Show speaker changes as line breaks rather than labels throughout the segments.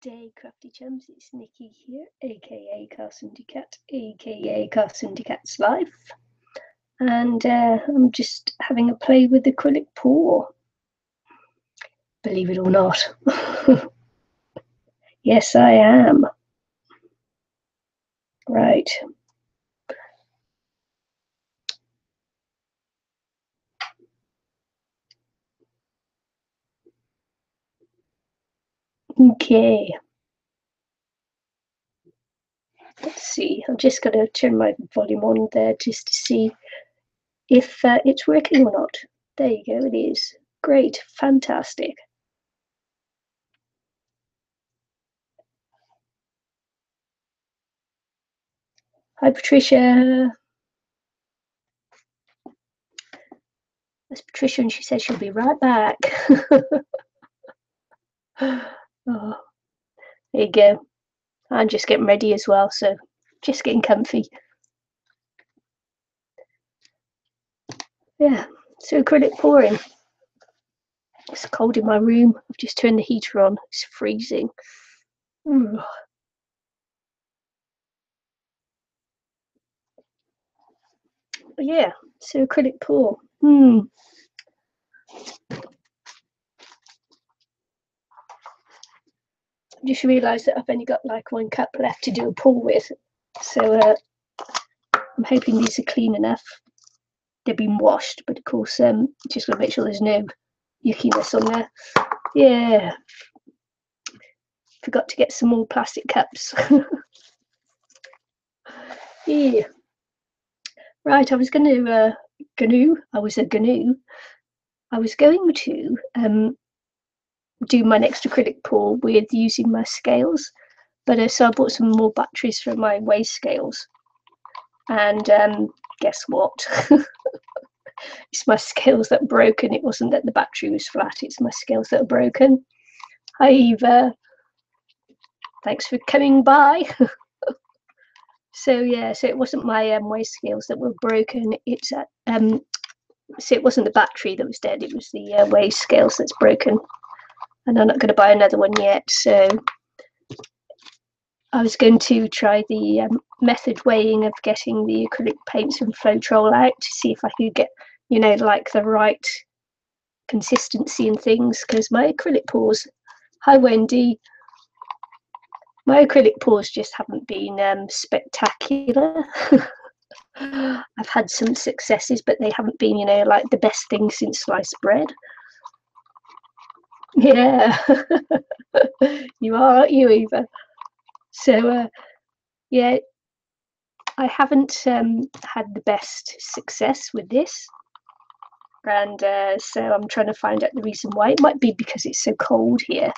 Day, crafty chums, it's Nikki here, aka Carcindycat, aka Carcindycat's Life, and I'm just having a play with acrylic pour, believe it or not. Yes, I am. Right. Okay. Let's see, I'm just going to turn my volume on there just to see if it's working or not. There you go, it is. Great, fantastic. Hi, Patricia. That's Patricia, and she says she'll be right back. Oh, there you go. I'm just getting ready as well, so just getting comfy. Yeah, so acrylic pouring. It's cold in my room. I've just turned the heater on. It's freezing. Ooh. Yeah, so acrylic pour. I just realised that I've only got like 1 cup left to do a pour with, so I'm hoping these are clean enough. They've been washed, but of course, just got to make sure there's no yuckiness on there. Yeah, forgot to get some more plastic cups. Yeah. Right, I was going to I was going to do my next acrylic pour with using my scales, but so I bought some more batteries for my weigh scales, and guess what? It's my scales that are broken. It wasn't that the battery was flat, it's my scales that are broken. Hi Eva, thanks for coming by. So yeah, so it wasn't my weigh scales that were broken, it's so it wasn't the battery that was dead, it was the weigh scales that's broken, and I'm not going to buy another one yet. So I was going to try the method weighing of getting the acrylic paints from Floetrol out to see if I could get, you know, like the right consistency and things, because my acrylic pours, hi Wendy, my acrylic pours just haven't been spectacular. I've had some successes, but they haven't been, you know, like the best thing since sliced bread. Yeah. You are, aren't you, Eva? So yeah, I haven't had the best success with this, and so I'm trying to find out the reason why. It might be because it's so cold here,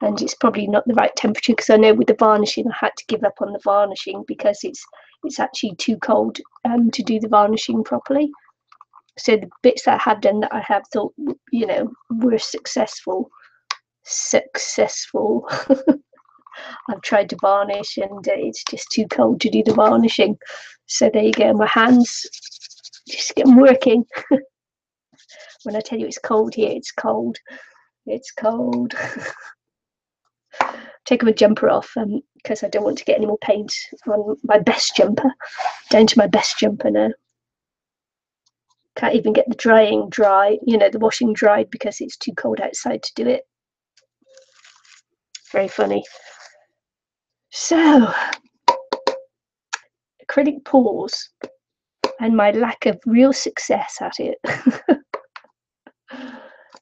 and it's probably not the right temperature, because I know with the varnishing I had to give up on the varnishing because it's actually too cold to do the varnishing properly. So the bits that I have done that I have thought, you know, were successful. I've tried to varnish, and it's just too cold to do the varnishing. So there you go, my hands just get working. When I tell you it's cold here, it's cold. It's cold. Taking my jumper off because I don't want to get any more paint on my best jumper. Down to my best jumper now. Can't even get the drying dry, you know, the washing dried because it's too cold outside to do it. Very funny. So, acrylic pours and my lack of real success at it.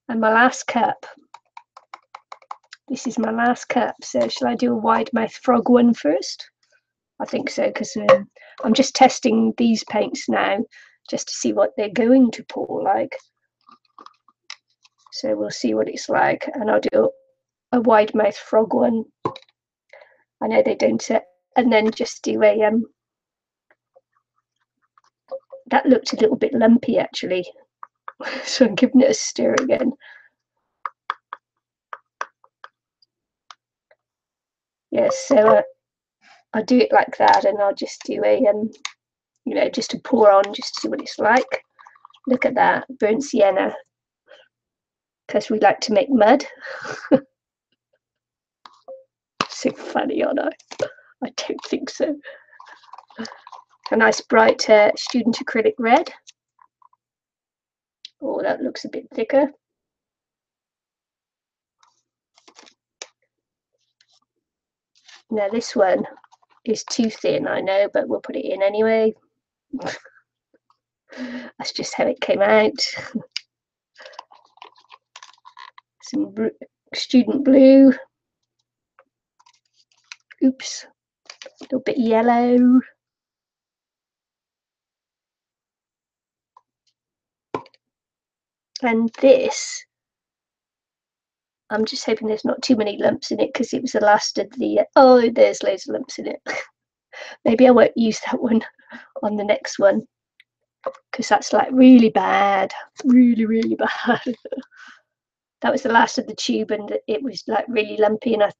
And my last cup. This is my last cup. So shall I do a wide mouth frog one first? I think so, because I'm just testing these paints now just to see what they're going to pour like. So we'll see what it's like, and I'll do a wide mouth frog one. I know they don't, and then just do a that looked a little bit lumpy actually, so I'm giving it a stir again. Yes, so I'll do it like that, and I'll just do a you know, just to pour on, just to see what it's like. Look at that, burnt sienna, because we like to make mud. So funny, aren't I? I don't think so. A nice bright student acrylic red. Oh, that looks a bit thicker. Now this one is too thin, I know, but we'll put it in anyway. That's just how it came out. Some student blue. Oops, a little bit yellow. And this, I'm just hoping there's not too many lumps in it because it was the last of the, oh, there's loads of lumps in it. Maybe I won't use that one on the next one because that's like really bad, really bad. That was the last of the tube and it was like really lumpy and I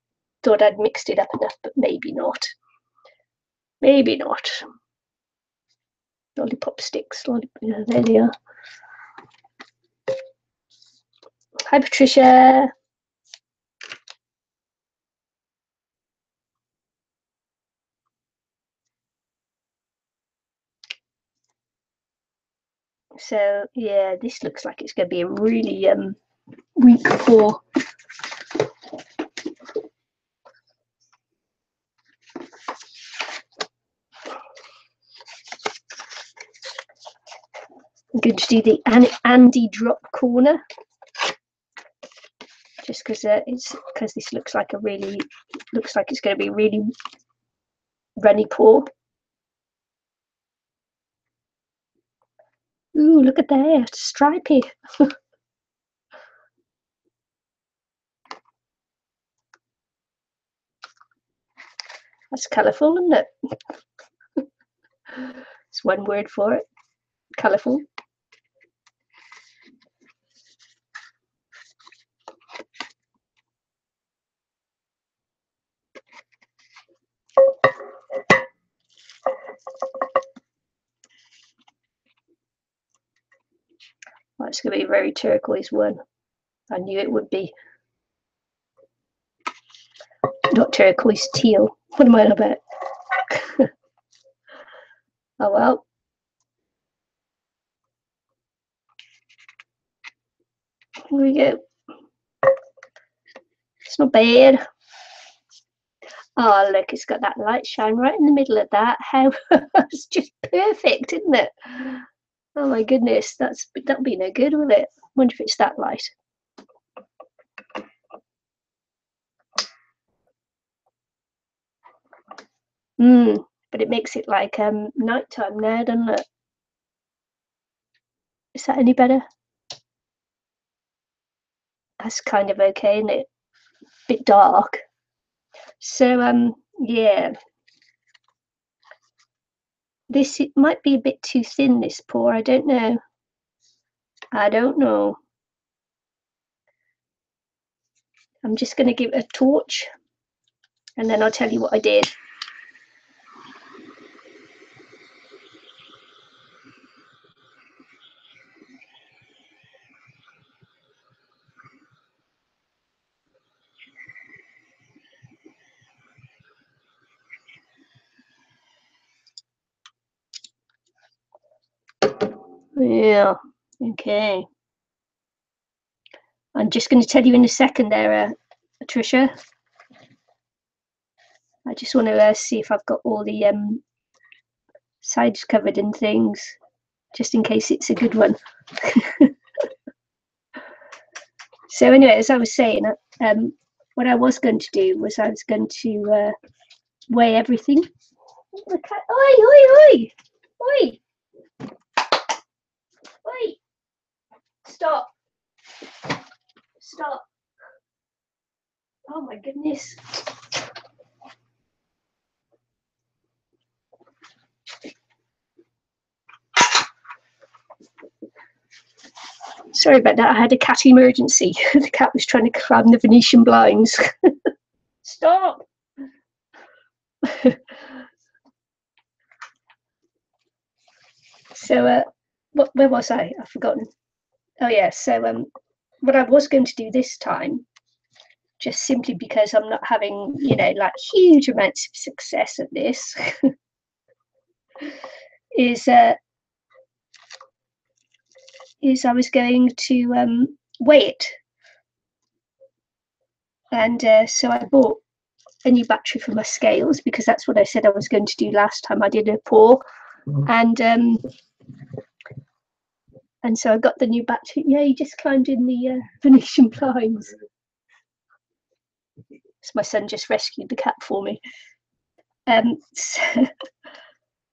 thought I'd mixed it up enough, but maybe not. Maybe not. Lollipop sticks, yeah, there they are. Hi Patricia. So yeah, this looks like it's going to be a really weak pour. I'm going to do the Andy drop corner, just because this looks like it's going to be a really runny pour. Ooh, look at that, stripy. That's colourful, isn't it? It's one word for it, colourful. Oh, it's going to be a very turquoise one. I knew it would be. Not turquoise, teal. What am I on about? Oh well. Here we go. It's not bad. Oh look, it's got that light shine right in the middle of that. How it's just perfect, isn't it? Oh my goodness, that'll be no good, will it? Wonder if it's that light. But it makes it like nighttime now, doesn't it? Is that any better? That's kind of okay, isn't it? Bit dark. So yeah. This, it might be a bit too thin, this pour, I don't know. I don't know. I'm just going to give it a torch and then I'll tell you what I did. Yeah, okay. I'm just going to tell you in a second there, Tricia. I just want to see if I've got all the sides covered and things, just in case it's a good one. So anyway, as I was saying, what I was going to do was I was going to weigh everything. Oi, oi, oi, oi, oi! Stop! Stop! Oh my goodness! Sorry about that. I had a cat emergency. The cat was trying to climb the Venetian blinds. Stop! So, where was I? I've forgotten. Oh yeah. So, what I was going to do this time just simply because I'm not having, you know, like huge amounts of success at this, is I was going to weigh it, and so I bought a new battery for my scales because that's what I said I was going to do last time I did a pour, and so I got the new battery. Yeah, he just climbed in the Venetian blinds. So my son just rescued the cat for me.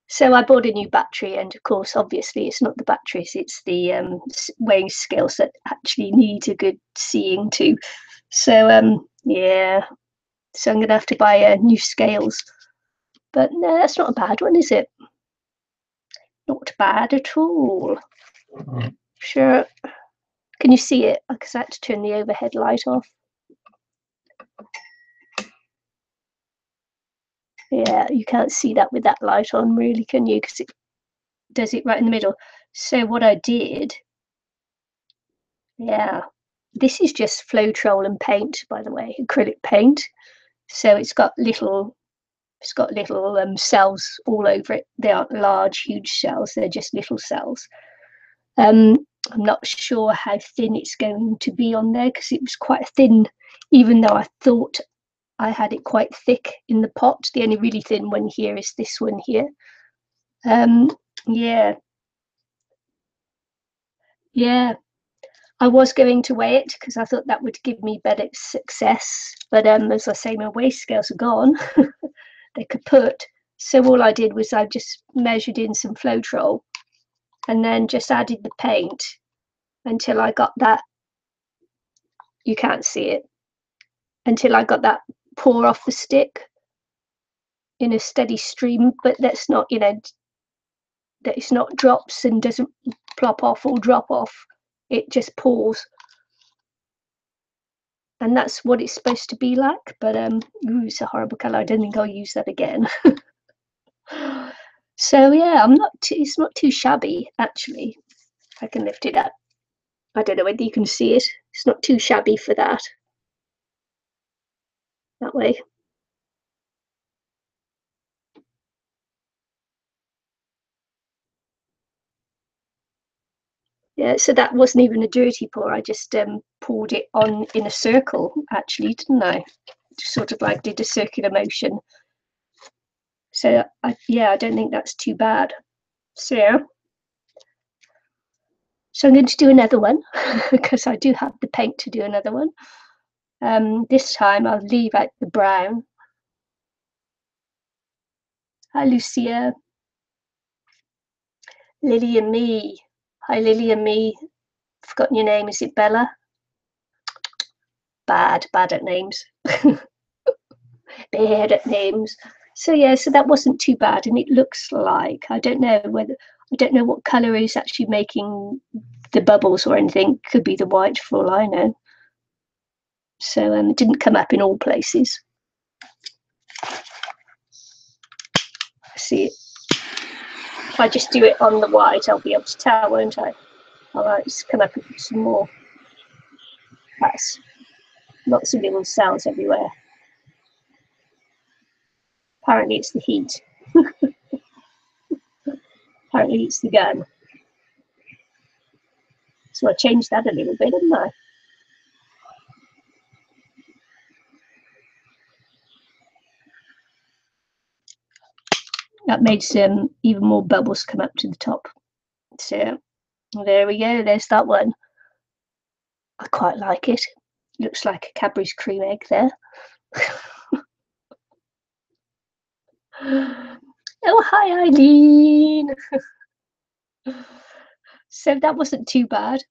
So I bought a new battery, and of course, obviously, it's not the batteries; it's the weighing scales that actually need a good seeing to. So yeah, so I'm gonna have to buy new scales. But no, that's not a bad one, is it? Not bad at all. Sure. Can you see it? Because I had to turn the overhead light off. Yeah, you can't see that with that light on, really, can you? Because it does it right in the middle. So what I did, yeah, this is just Floetrol and paint, by the way, acrylic paint. So it's got little cells all over it. They aren't large, huge cells. They're just little cells. I'm not sure how thin it's going to be on there because it was quite thin, even though I thought I had it quite thick in the pot. The only really thin one here is this one here. Yeah, yeah. I was going to weigh it because I thought that would give me better success. But as I say, my weigh scales are gone. They're kaput. So all I did was I just measured in some Floetrol and then just added the paint until I got that. You can't see it until I got that pour off the stick in a steady stream, but that's not, you know, that it's not drops and doesn't plop off or drop off. It just pours. And that's what it's supposed to be like. But ooh, it's a horrible colour. I don't think I'll use that again. So yeah, it's not too shabby actually. I can lift it up. I don't know whether you can see it. It's not too shabby for that. That way. Yeah, so that wasn't even a dirty pour. I just poured it on in a circle, actually, didn't I? Just sort of like did a circular motion. So yeah, I don't think that's too bad. So yeah. So I'm going to do another one because I do have the paint to do another one. This time I'll leave out the brown. Hi, Lucia. Lily and me. Hi, Lily and me. Forgotten your name. Is it Bella? Bad at names. Bad at names. So yeah, so that wasn't too bad, and it looks like I don't know what colour is actually making the bubbles or anything. Could be the white for all I know. So it didn't come up in all places. See it. If I just do it on the white, I'll be able to tell, won't I? All right, just come up with some more. That's lots of little cells everywhere. Apparently it's the heat. Apparently it's the gun. So I changed that a little bit, didn't I? That made some even more bubbles come up to the top. So there we go, there's that one. I quite like it. Looks like a Cadbury's cream egg there. Oh, hi, Eileen. So that wasn't too bad.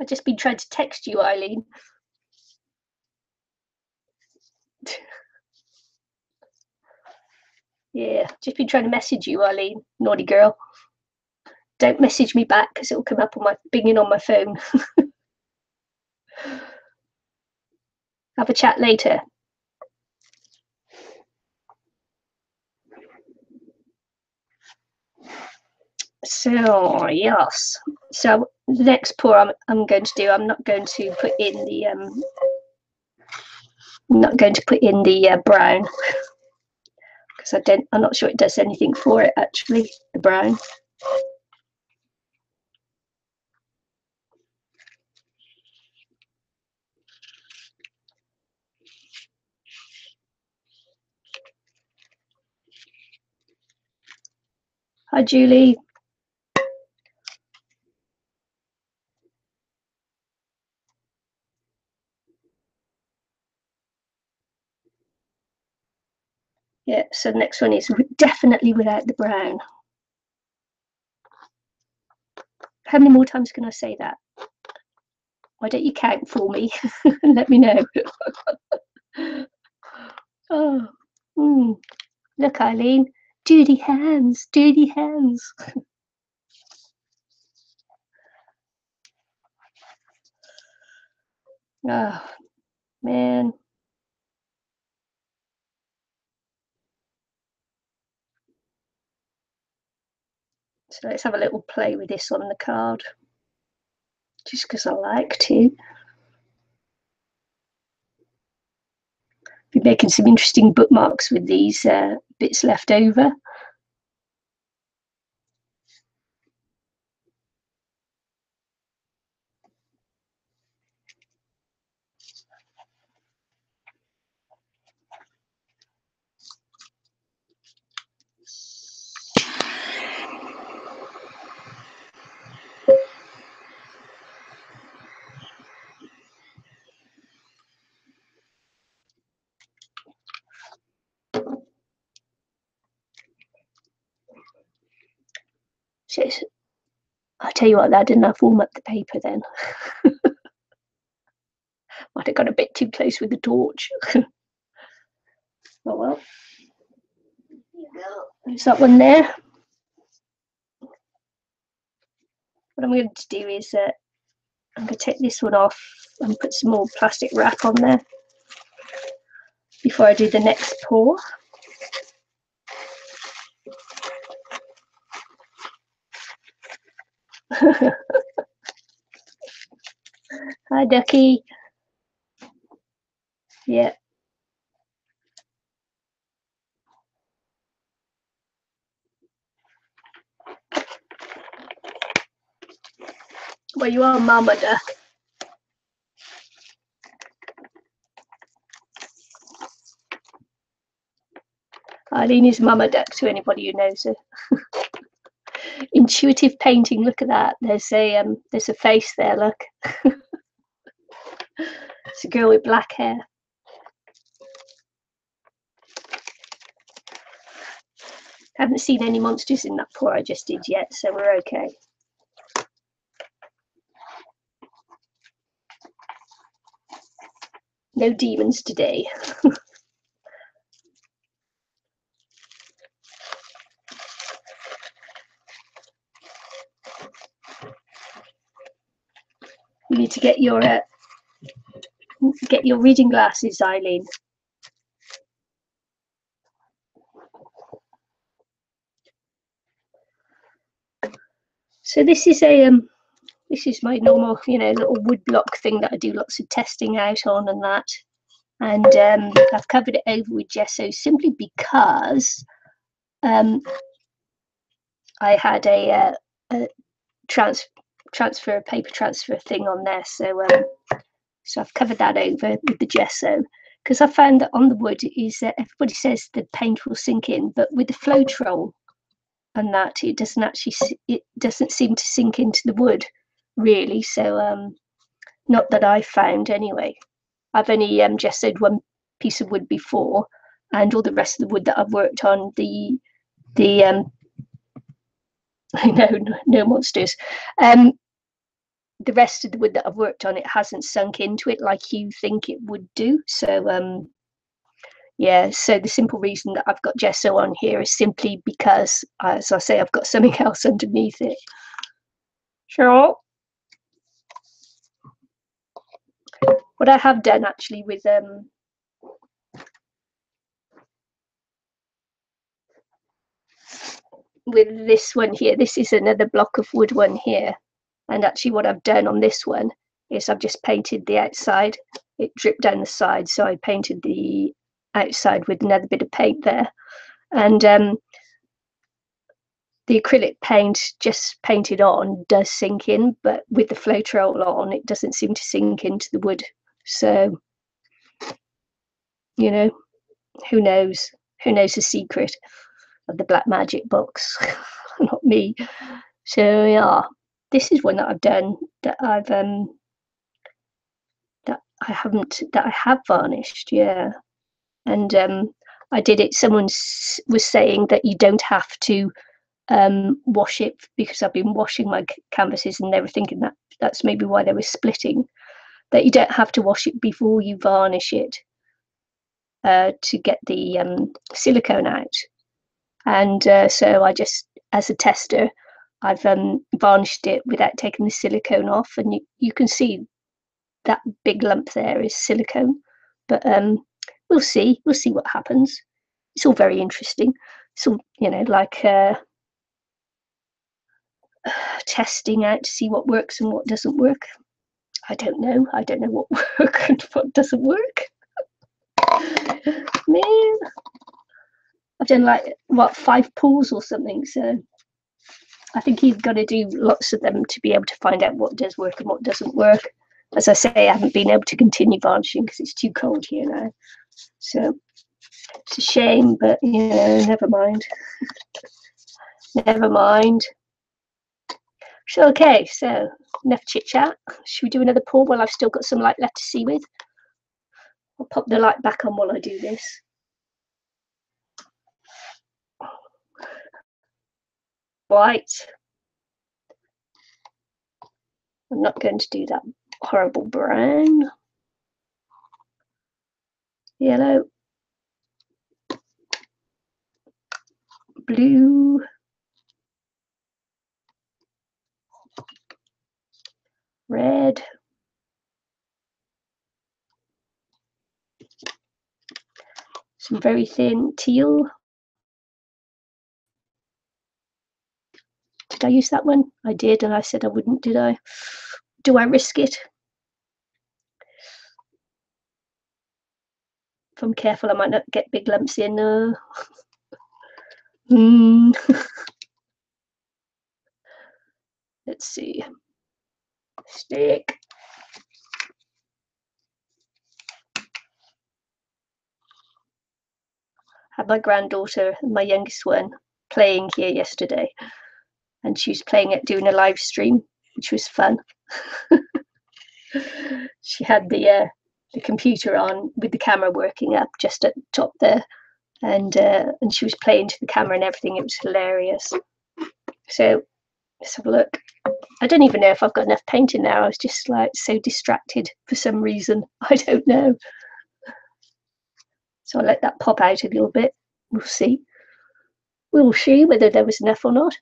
I've just been trying to text you, Eileen. Yeah, just been trying to message you, Eileen. Naughty girl. Don't message me back because it'll come up on my binging on my phone. Have a chat later. So yes. So the next pour I'm going to do, I'm not going to put in I'm not going to put in the brown because I'm not sure it does anything for it actually, the brown. Hi Julie. Yeah, so the next one is definitely without the brown. How many more times can I say that? Why don't you count for me and let me know? Oh, look, Eileen, dirty hands, dirty hands. Oh, man. So let's have a little play with this on the card, just because I like to. Be making some interesting bookmarks with these bits left over. So I'll tell you what, that didn't warm up the paper then. Might have got a bit too close with the torch. Oh well. There's that one there. What I'm going to do is I'm going to take this one off and put some more plastic wrap on there before I do the next pour. Hi Ducky. Yeah. Well, you are Mama Duck. Eileen is Mama Duck to anybody who knows her. Intuitive painting. Look at that. There's a face there. Look. It's a girl with black hair. Haven't seen any monsters in that pour I just did yet, so we're okay. No demons today. You need to get your reading glasses, Eileen. So this is my normal, little wood block thing that I do lots of testing out on and that. And I've covered it over with gesso simply because I had a paper transfer thing on there, so I've covered that over with the gesso because I found that on the wood is everybody says the paint will sink in, but with the Floetrol and that it doesn't seem to sink into the wood really. So not that I found anyway. I've only gessoed one piece of wood before, and all the rest of the wood that I've worked on, the I know, no monsters. The rest of the wood that I've worked on, it hasn't sunk into it like you think it would do. So yeah, so the simple reason that I've got gesso on here is simply because, as I say, I've got something else underneath it. Sure. What I have done actually with this one here, this is another block of wood one here, and actually what I've done on this one is I've just painted the outside. It dripped down the side, so I painted the outside with another bit of paint there. And the acrylic paint just painted on does sink in, but with the Floetrol on, it doesn't seem to sink into the wood. So, you know, who knows? Who knows the secret of the black magic box? Not me. So yeah, this is one that I've done that I have varnished, yeah. And I did it. Someone was saying that you don't have to wash it, because I've been washing my canvases and they were thinking that that's maybe why they were splitting, that you don't have to wash it before you varnish it to get the silicone out. And so I just, as a tester, I've varnished it without taking the silicone off, and you can see that big lump there is silicone. But we'll see what happens. It's all very interesting. It's all, you know, like testing out to see what works and what doesn't work. I don't know what works and what doesn't work. Man, I've done like, what, 5 pools or something, so I think you've got to do lots of them to be able to find out what does work and what doesn't work. As I say, I haven't been able to continue varnishing because it's too cold here now, so it's a shame, but you know, never mind. Never mind. So okay, so enough chit chat. Should we do another pour while I've still got some light left to see with? I'll pop the light back on while I do this. White. I'm not going to do that horrible brown. Yellow. Blue. Red. Some very thin teal. Did I use that one? I did, and I said I wouldn't, did I? Do I risk it? If I'm careful, I might not get big lumps in. Let's see. Stick. Had my granddaughter, my youngest one, playing here yesterday, and she was playing it, doing a live stream, which was fun. She had the computer on with the camera working up just at the top there, and she was playing to the camera and everything. It was hilarious. So let's have a look. I don't even know if I've got enough paint in there. I was just like so distracted for some reason. I don't know. So I'll let that pop out a little bit. We'll see. We'll see whether there was enough or not.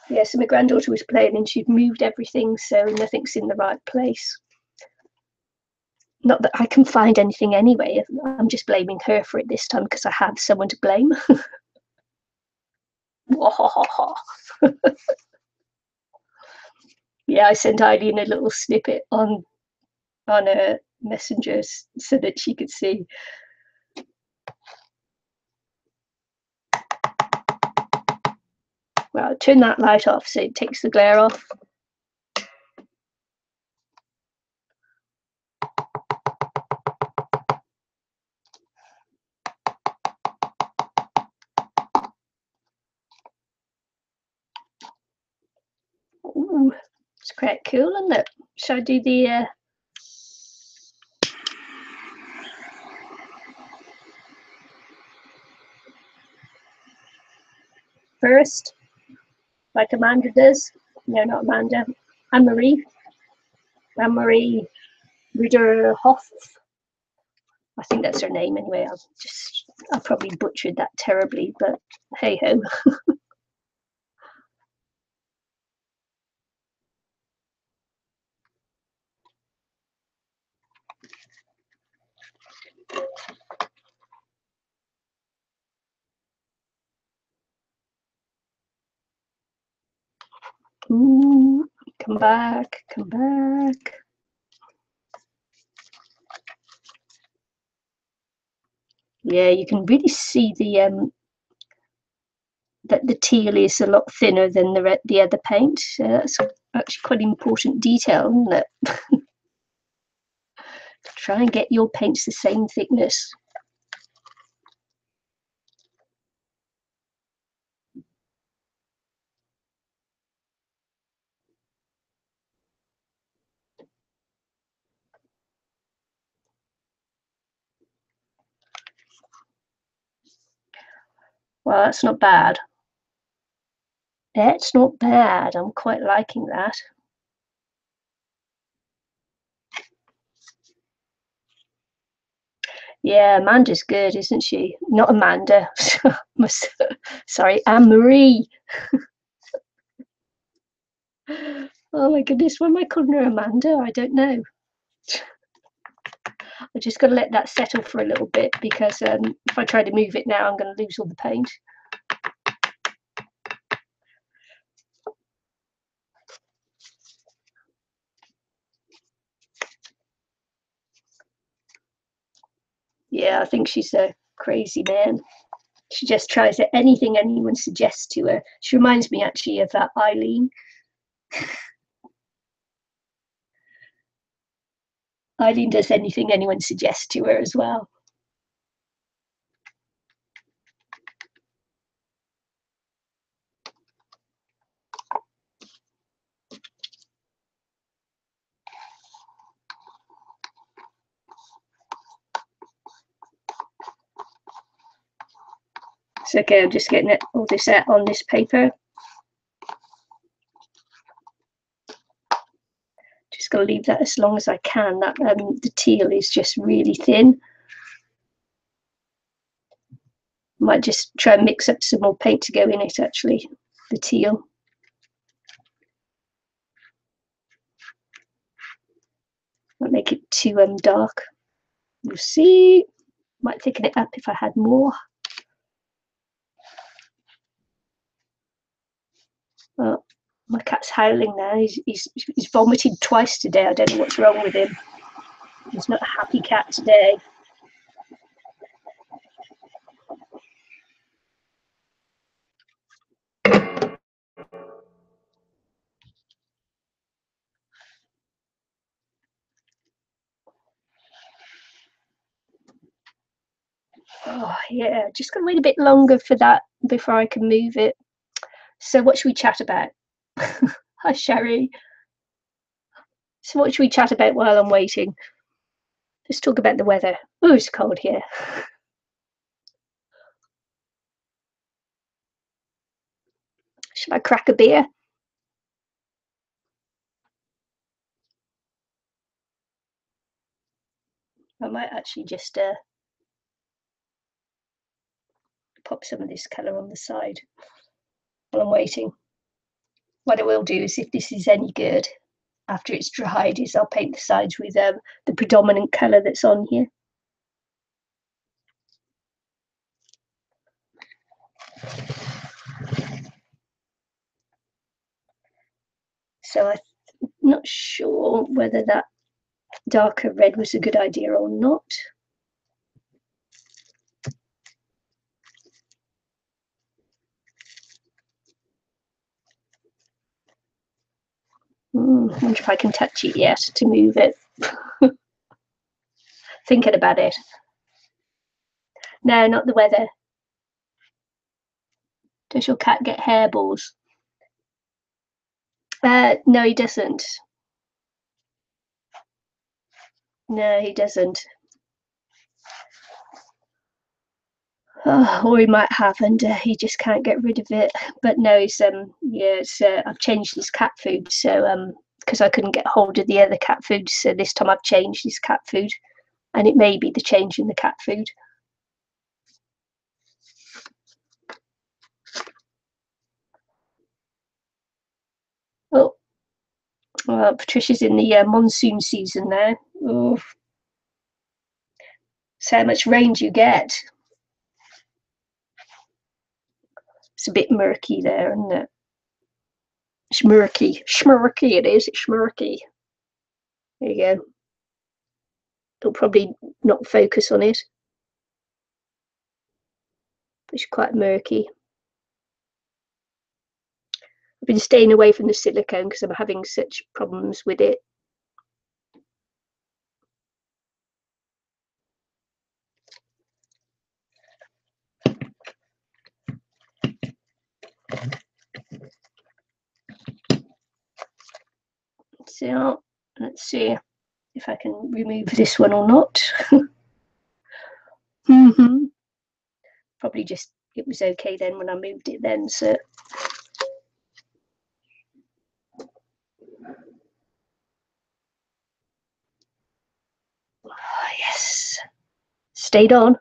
Yeah, so my granddaughter was playing and she'd moved everything, so nothing's in the right place. Not that I can find anything anyway. I'm just blaming her for it this time because I have someone to blame. Yeah, I sent Eileen a little snippet on a messenger so that she could see. Well, turn that light off so it takes the glare off. Ooh, it's quite cool, isn't it? Shall I do the first, like Amanda does? No, not Amanda. Anne-Marie Ruderhoff. I think that's her name anyway. I probably butchered that terribly, but hey ho. Ooh, come back, come back. Yeah, you can really see that the teal is a lot thinner than the other paint. So that's actually quite an important detail, isn't it? Try and get your paints the same thickness. Well, that's not bad. That's not bad. I'm quite liking that. Yeah, Amanda's good, isn't she? Not Amanda. Sorry, Anne-Marie. Oh my goodness, why am I calling her Amanda? I don't know. I just got to let that settle for a little bit because if I try to move it now, I'm going to lose all the paint. Yeah, I think she's a crazy man. She just tries anything anyone suggests to her. She reminds me actually of that Eileen. Eileen does anything anyone suggests to her as well. It's okay, I'm just getting all this out on this paper. Just got to leave that as long as I can. That the teal is just really thin. Might just try and mix up some more paint to go in it actually, the teal. Might make it too dark. We'll see. Might thicken it up if I had more. Oh, my cat's howling now. He's vomited twice today. I don't know what's wrong with him. He's not a happy cat today. Oh yeah, just gotta wait a bit longer for that before I can move it. So what should we chat about? Hi Sherry. So what should we chat about while I'm waiting? Let's talk about the weather. Oh, it's cold here. Should I crack a beer? I might actually just pop some of this colour on the side while I'm waiting. What I will do is, if this is any good, after it's dried, is I'll paint the sides with the predominant colour that's on here. So I'm not sure whether that darker red was a good idea or not. I wonder if I can touch it yet to move it. Thinking about it. No, not the weather. Does your cat get hairballs? No, he doesn't. No, he doesn't. Oh, or he might have, and he just can't get rid of it. But no, it's yeah, it's I've changed his cat food, so because I couldn't get hold of the other cat food, so this time I've changed his cat food, and it may be the change in the cat food. Oh, well, Patricia's in the monsoon season now. Oh, so how much rain do you get? It's a bit murky there, isn't it? It's murky. Schmurky it is. It's schmurky. There you go. It'll probably not focus on it. It's quite murky. I've been staying away from the silicone because I'm having such problems with it. So let's see if I can remove this one or not. Probably just, it was okay then when I moved it then, so. Oh, yes, stayed on.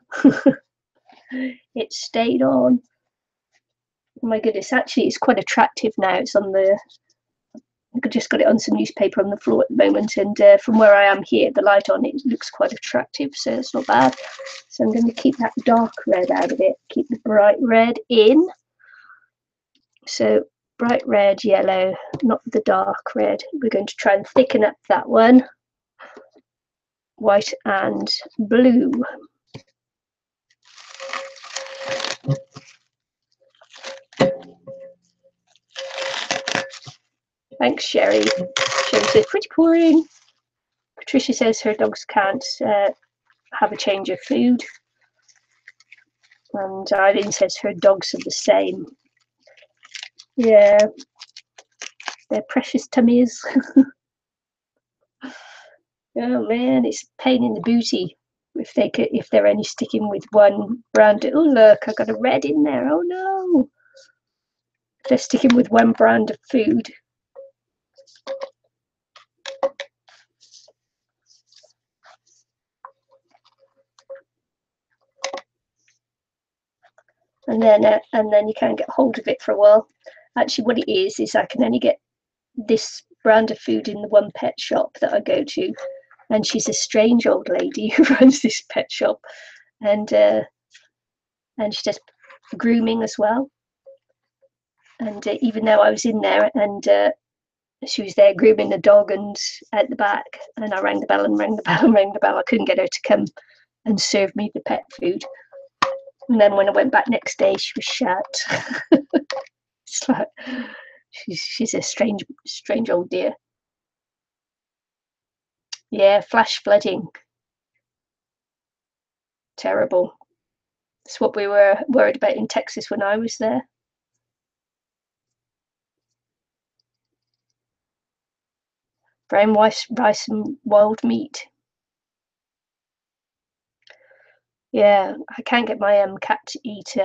It stayed on. Oh my goodness, actually it's quite attractive now. It's on the, I just got it on some newspaper on the floor at the moment, and from where I am here, the light on it looks quite attractive, so it's not bad. So I'm going to keep that dark red out of it, keep the bright red in. So bright red, yellow, not the dark red. We're going to try and thicken up that one. White and blue. Thanks, Sherry. Sherry says, pretty boring. Patricia says her dogs can't have a change of food. And Eileen says her dogs are the same. Yeah, they're precious tummies. Oh man, it's a pain in the booty if they're only sticking with one brand. Oh look, I got a red in there. Oh no, if they're sticking with one brand of food. And then you can't get hold of it for a while. Actually, what it is I can only get this brand of food in the one pet shop that I go to, and she's a strange old lady who runs this pet shop, and she does grooming as well. And even though I was in there and she was there grooming the dog and at the back, and I rang the bell and rang the bell and rang the bell, I couldn't get her to come and serve me the pet food. And then when I went back next day, she was shut. It's like she's a strange old dear. Yeah, flash flooding. Terrible. It's what we were worried about in Texas when I was there. Brown rice and wild meat. Yeah, I can't get my cat to eat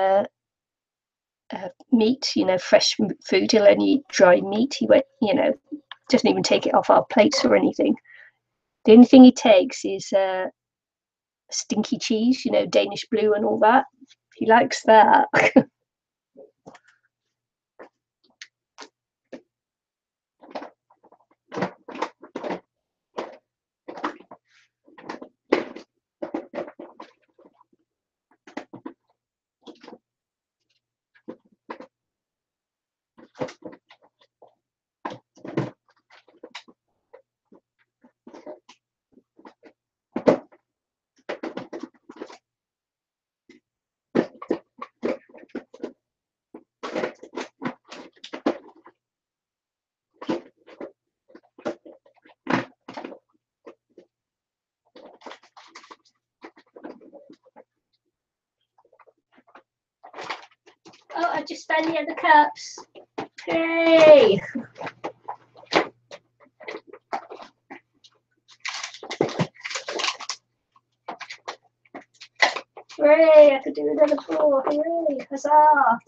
meat, fresh food. He'll only eat dry meat. He won't, doesn't even take it off our plates or anything. The only thing he takes is stinky cheese, Danish blue and all that. He likes that. Oh, I just found the other cups. Hey! Hooray, I could do another pour. Hooray, huzzah!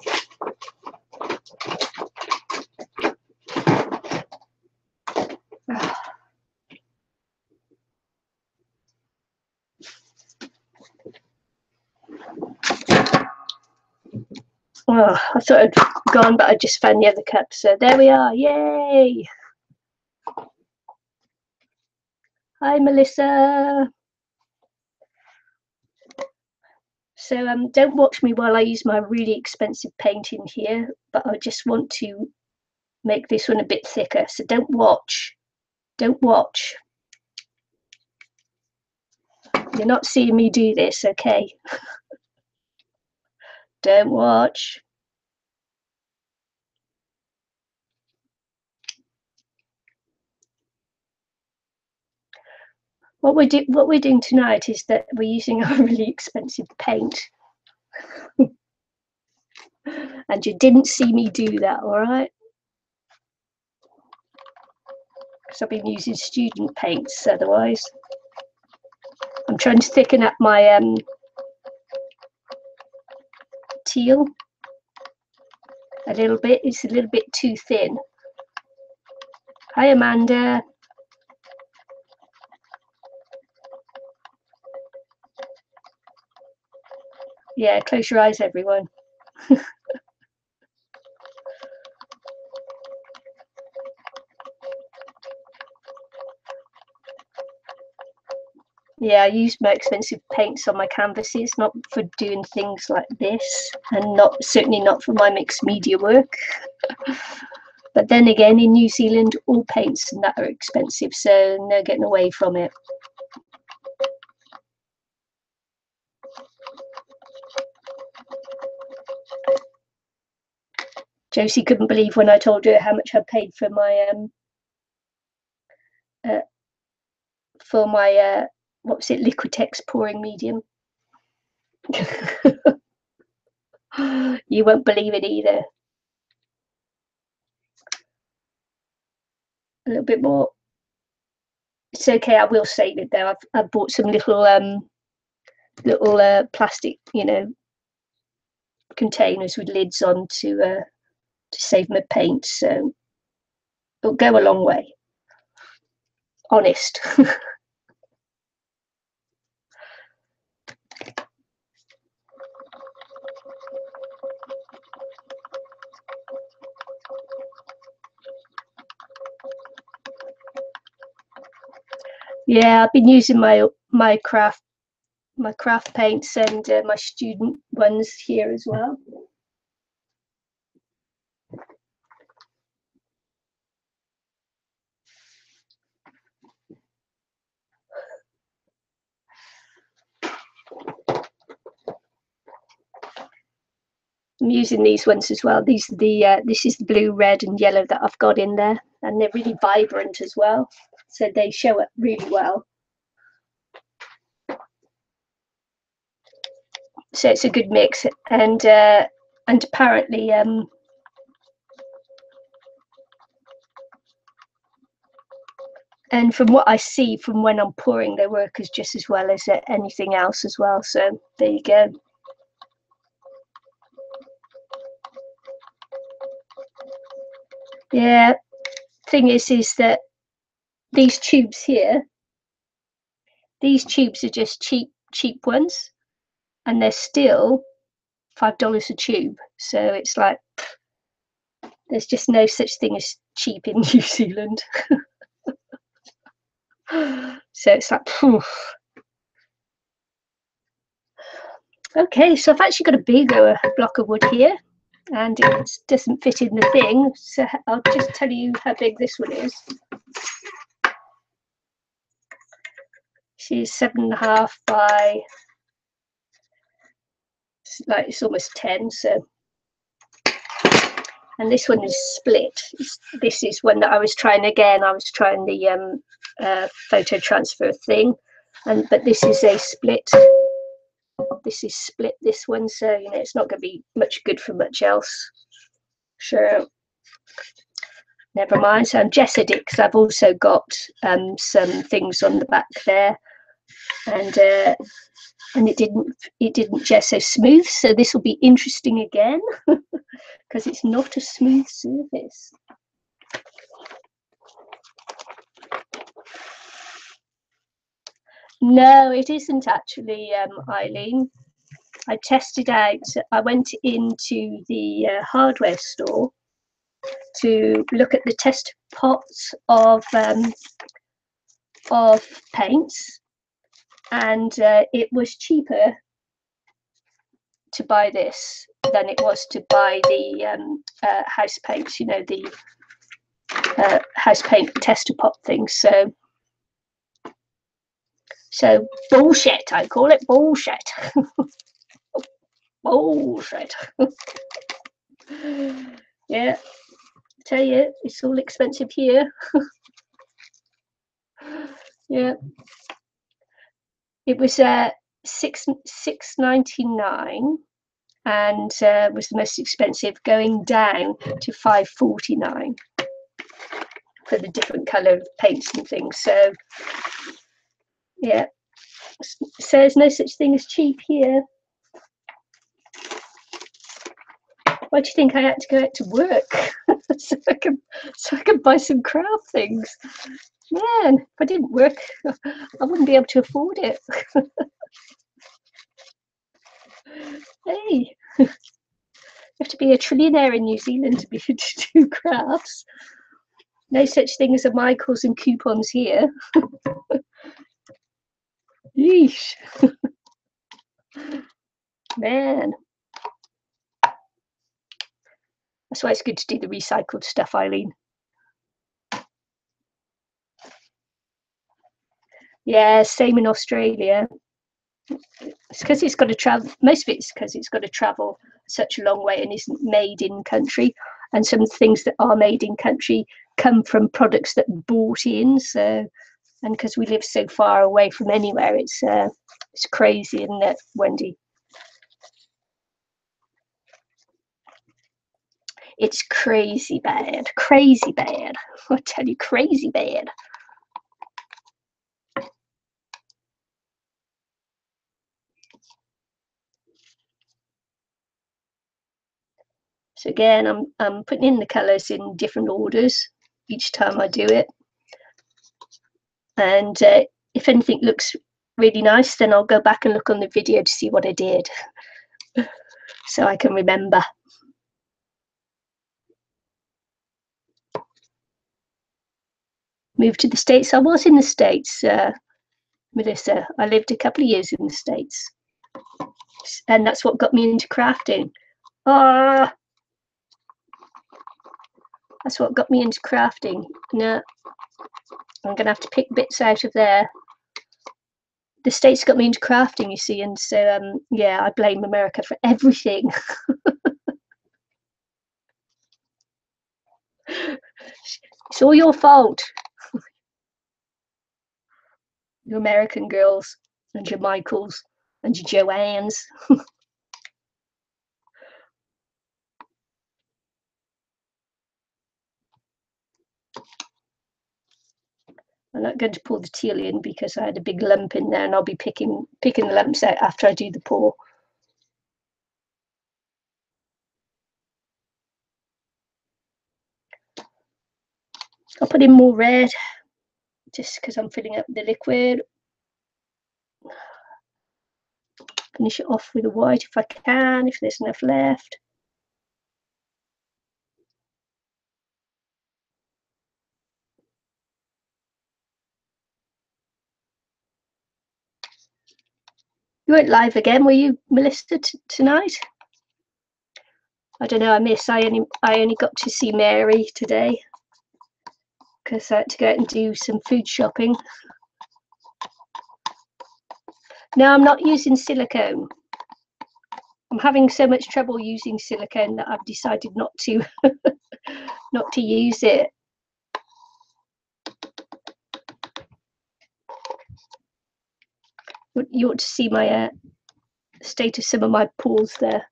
Oh, I thought I'd gone, but I just found the other cup. So there we are. Yay! Hi, Melissa. So don't watch me while I use my really expensive paint in here, but I just want to make this one a bit thicker. So don't watch. Don't watch. You're not seeing me do this, okay? Don't watch. What we're doing tonight is that we're using our really expensive paint. And you didn't see me do that, all right? Because I've been using student paints otherwise. I'm trying to thicken up my teal a little bit. It's a little bit too thin. Hi, Amanda. Yeah, close your eyes, everyone. Yeah, I use my expensive paints on my canvases, not for doing things like this, and certainly not for my mixed media work. But then again, in New Zealand, all paints and that are expensive, so no getting away from it. Josie couldn't believe when I told her how much I paid for my what was it, Liquitex pouring medium. You won't believe it either. A little bit more. It's okay. I will save it though. I've bought some little plastic, containers with lids on to save my paint. So it'll go a long way. Honest. Yeah, I've been using my craft paints and my student ones here as well. I'm using these ones as well. These are this is the blue, red, and yellow that I've got in there, and they're really vibrant as well, so they show up really well. So it's a good mix, and apparently and from what I see from when I'm pouring, they work just as well as anything else as well. So there you go. Yeah, thing is that these tubes here, these tubes are just cheap ones, and they're still $5 a tube. So it's like there's just no such thing as cheap in New Zealand. So it's like, phew. Okay, so I've actually got a bigger block of wood here, and it doesn't fit in the thing. So I'll just tell you how big this one is. She's 7.5 by, like, it's almost 10. So, and this one is split. This is one that I was trying again. I was trying the photo transfer thing, but this is a split. This is split, this one, so it's not going to be much good for much else. Sure, never mind. So I'm gessered it because I've also got some things on the back there, and it didn't gesso smooth. So this will be interesting again because it's not a smooth surface. No, it isn't actually, Eileen. I tested out. I went into the hardware store to look at the test pots of paints, and it was cheaper to buy this than it was to buy the house paints. The house paint tester pot things. So bullshit, I call it bullshit. Bullshit. Yeah, tell you, it's all expensive here. Yeah, it was $6.99, and was the most expensive, going down to $5.49 for the different colour paints and things. So yeah, so there's no such thing as cheap here. Why do you think I had to go out to work so I could buy some craft things? Man, if I didn't work, I wouldn't be able to afford it. Hey, you have to be a trillionaire in New Zealand to be able to do crafts. No such thing as a Michaels and coupons here. Yeesh. Man. That's why it's good to do the recycled stuff, Eileen. Yeah, same in Australia. It's because it's got to travel. Most of it's because it's got to travel such a long way and isn't made in country. And some things that are made in country come from products that are bought in. So, and because we live so far away from anywhere, it's crazy, isn't it, Wendy? It's crazy bad. Crazy bad. I tell you, crazy bad. So again, I'm putting in the colours in different orders each time I do it. And if anything looks really nice, then I'll go back and look on the video to see what I did, so I can remember. Moved to the States. I was in the States, Melissa. I lived a couple of years in the States, and that's what got me into crafting. Ah, that's what got me into crafting. No, I'm gonna have to pick bits out of there. The States got me into crafting, you see, and so yeah, I blame America for everything. It's all your fault, you American girls and your Michaels and your Joannes. I'm not going to pour the teal in because I had a big lump in there, and I'll be picking the lumps out after I do the pour. I'll put in more red just because I'm filling up the liquid. Finish it off with a white if I can, if there's enough left. You weren't live again, were you, Melissa, tonight? I don't know. I only got to see Mary today because I had to go out and do some food shopping. No, I'm not using silicone. I'm having so much trouble using silicone that I've decided not to not to use it. You ought to see my state of some of my pores there.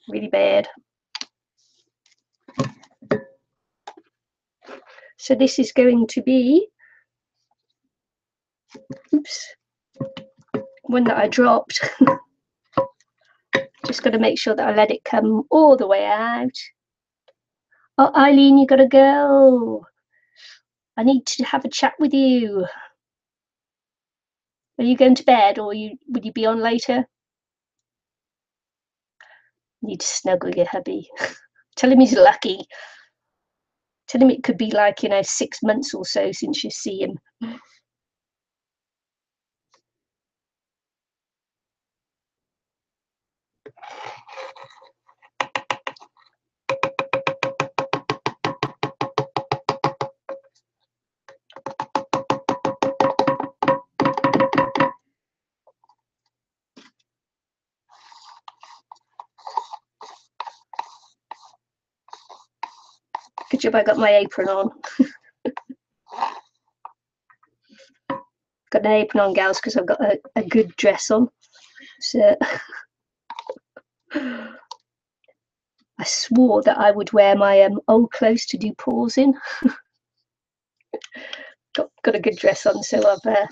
Really bad. So this is going to be, oops, one that I dropped. Just got to make sure that I let it come all the way out. Oh, Eileen, you got to go. I need to have a chat with you. Are you going to bed, or would you be on later? Need to snuggle your hubby. Tell him he's lucky. Tell him it could be like, 6 months or so since you see him. job I got my apron on. Got an apron on, gals, because I've got a good dress on. So I swore that I would wear my old clothes to do pulls in. got a good dress on, so I've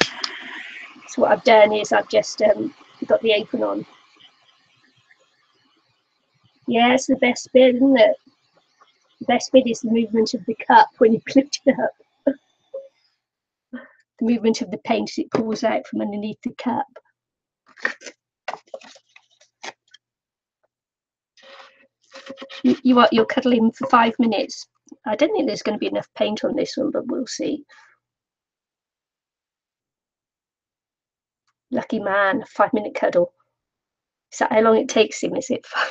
so what I've done is I've just got the apron on. Yeah, it's the best bit, isn't it? The best bit is the movement of the cup when you lift it up. The movement of the paint as it pours out from underneath the cup. You're cuddling for 5 minutes. I don't think there's going to be enough paint on this one, but we'll see. Lucky man, 5-minute cuddle. Is that how long it takes him? Is it 5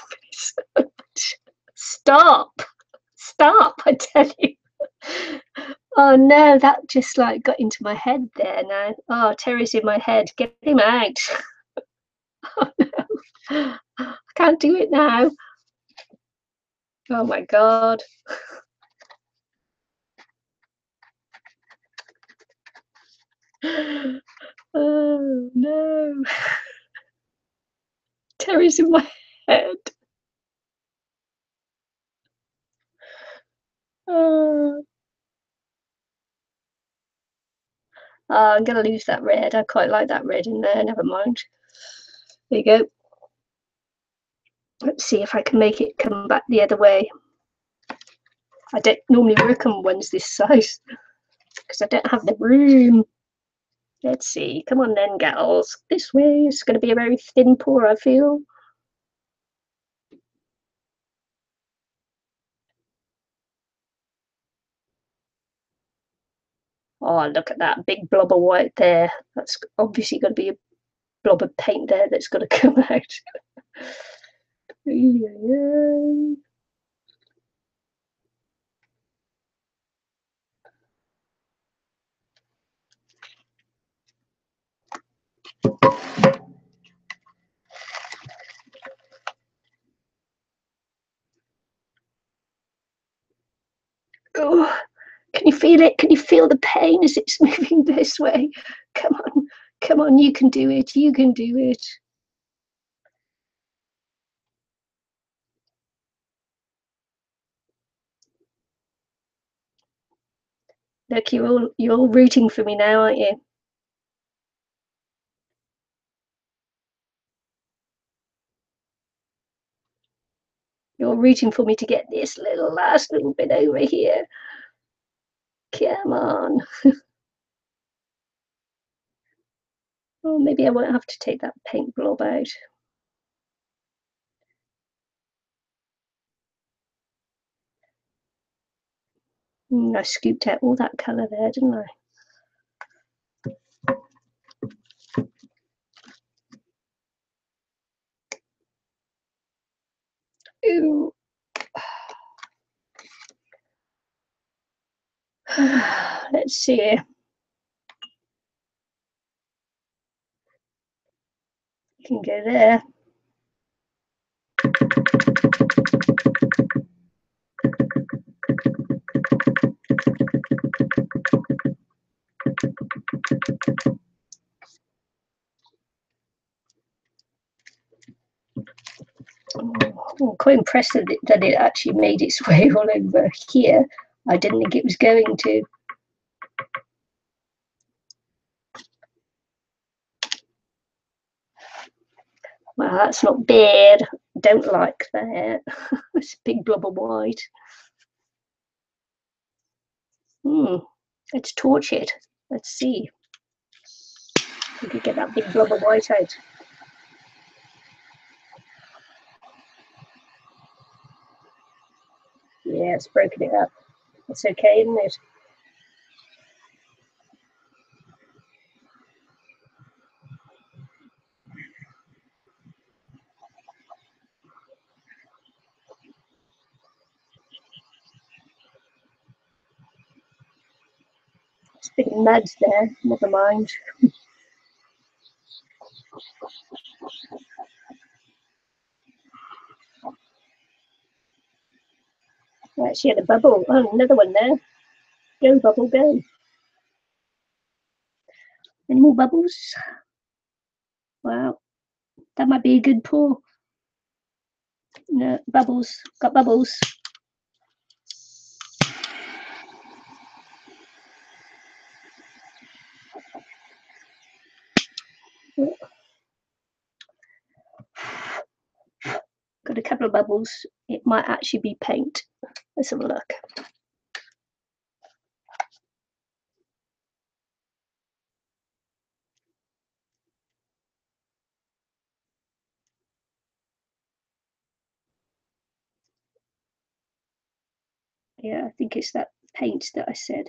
minutes? Stop! I tell you. Oh no, that just like got into my head there now. Oh, Terry's in my head. Get him out. Oh no, I can't do it now. Oh my God. Oh no. Terry's in my head. Oh. I'm going to lose that red. I quite like that red in there. Never mind. There you go. Let's see if I can make it come back the other way. I don't normally work on ones this size because I don't have the room. Let's see. Come on then, gals. This way. It's going to be a very thin pour, I feel. Oh, look at that big blob of white there. That's obviously going to be a blob of paint there that's got to come out. Oh, can you feel it? Can you feel the pain as it's moving this way? Come on, you can do it. You can do it. Look, you're all rooting for me now, aren't you? You're rooting for me to get this last little bit over here. Come on. Oh, maybe I won't have to take that paint blob out. I scooped out all that colour there, didn't I? Ooh. Let's see. You can go there. I'm quite impressed that it actually made its way all over here. I didn't think it was going to. Well, that's not bad. Don't like that. It's a big blob of white. Let's torch it. Let's see. We could get that big blob of white out. Yeah, it's broken it up. It's okay, isn't it? It's a bit mud there. Never mind. She had a bubble. Oh, another one there. Go, bubble, go. Any more bubbles? Wow, that might be a good pour. No, bubbles. Got bubbles. Got a couple of bubbles. It might actually be paint. Let's have a look. Yeah, I think it's that paint that I said.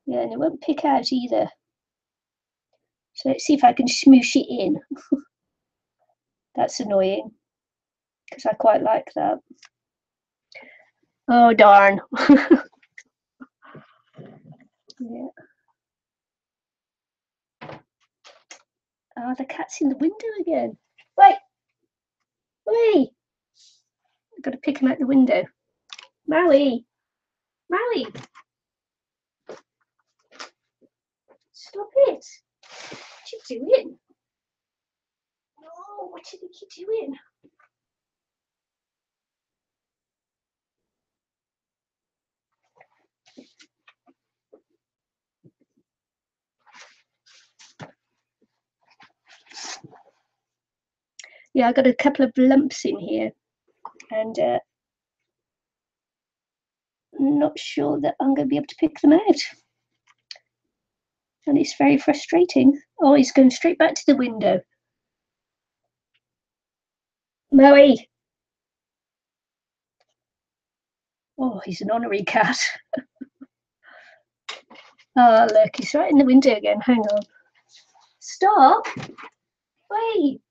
Yeah, and it won't pick out either. So let's see if I can smoosh it in. That's annoying, because I quite like that. Oh, darn. Yeah. Oh, the cat's in the window again. Wait. Wait. I've got to pick him out the window. Maui. Maui. Stop it. What are you doing? No, what do you think you're doing? Yeah, I got a couple of lumps in here, and I'm not sure that I'm going to be able to pick them out. And it's very frustrating. Oh, he's going straight back to the window. Maui. Oh, he's an honorary cat. Oh, look, he's right in the window again. Hang on. Stop. Wait.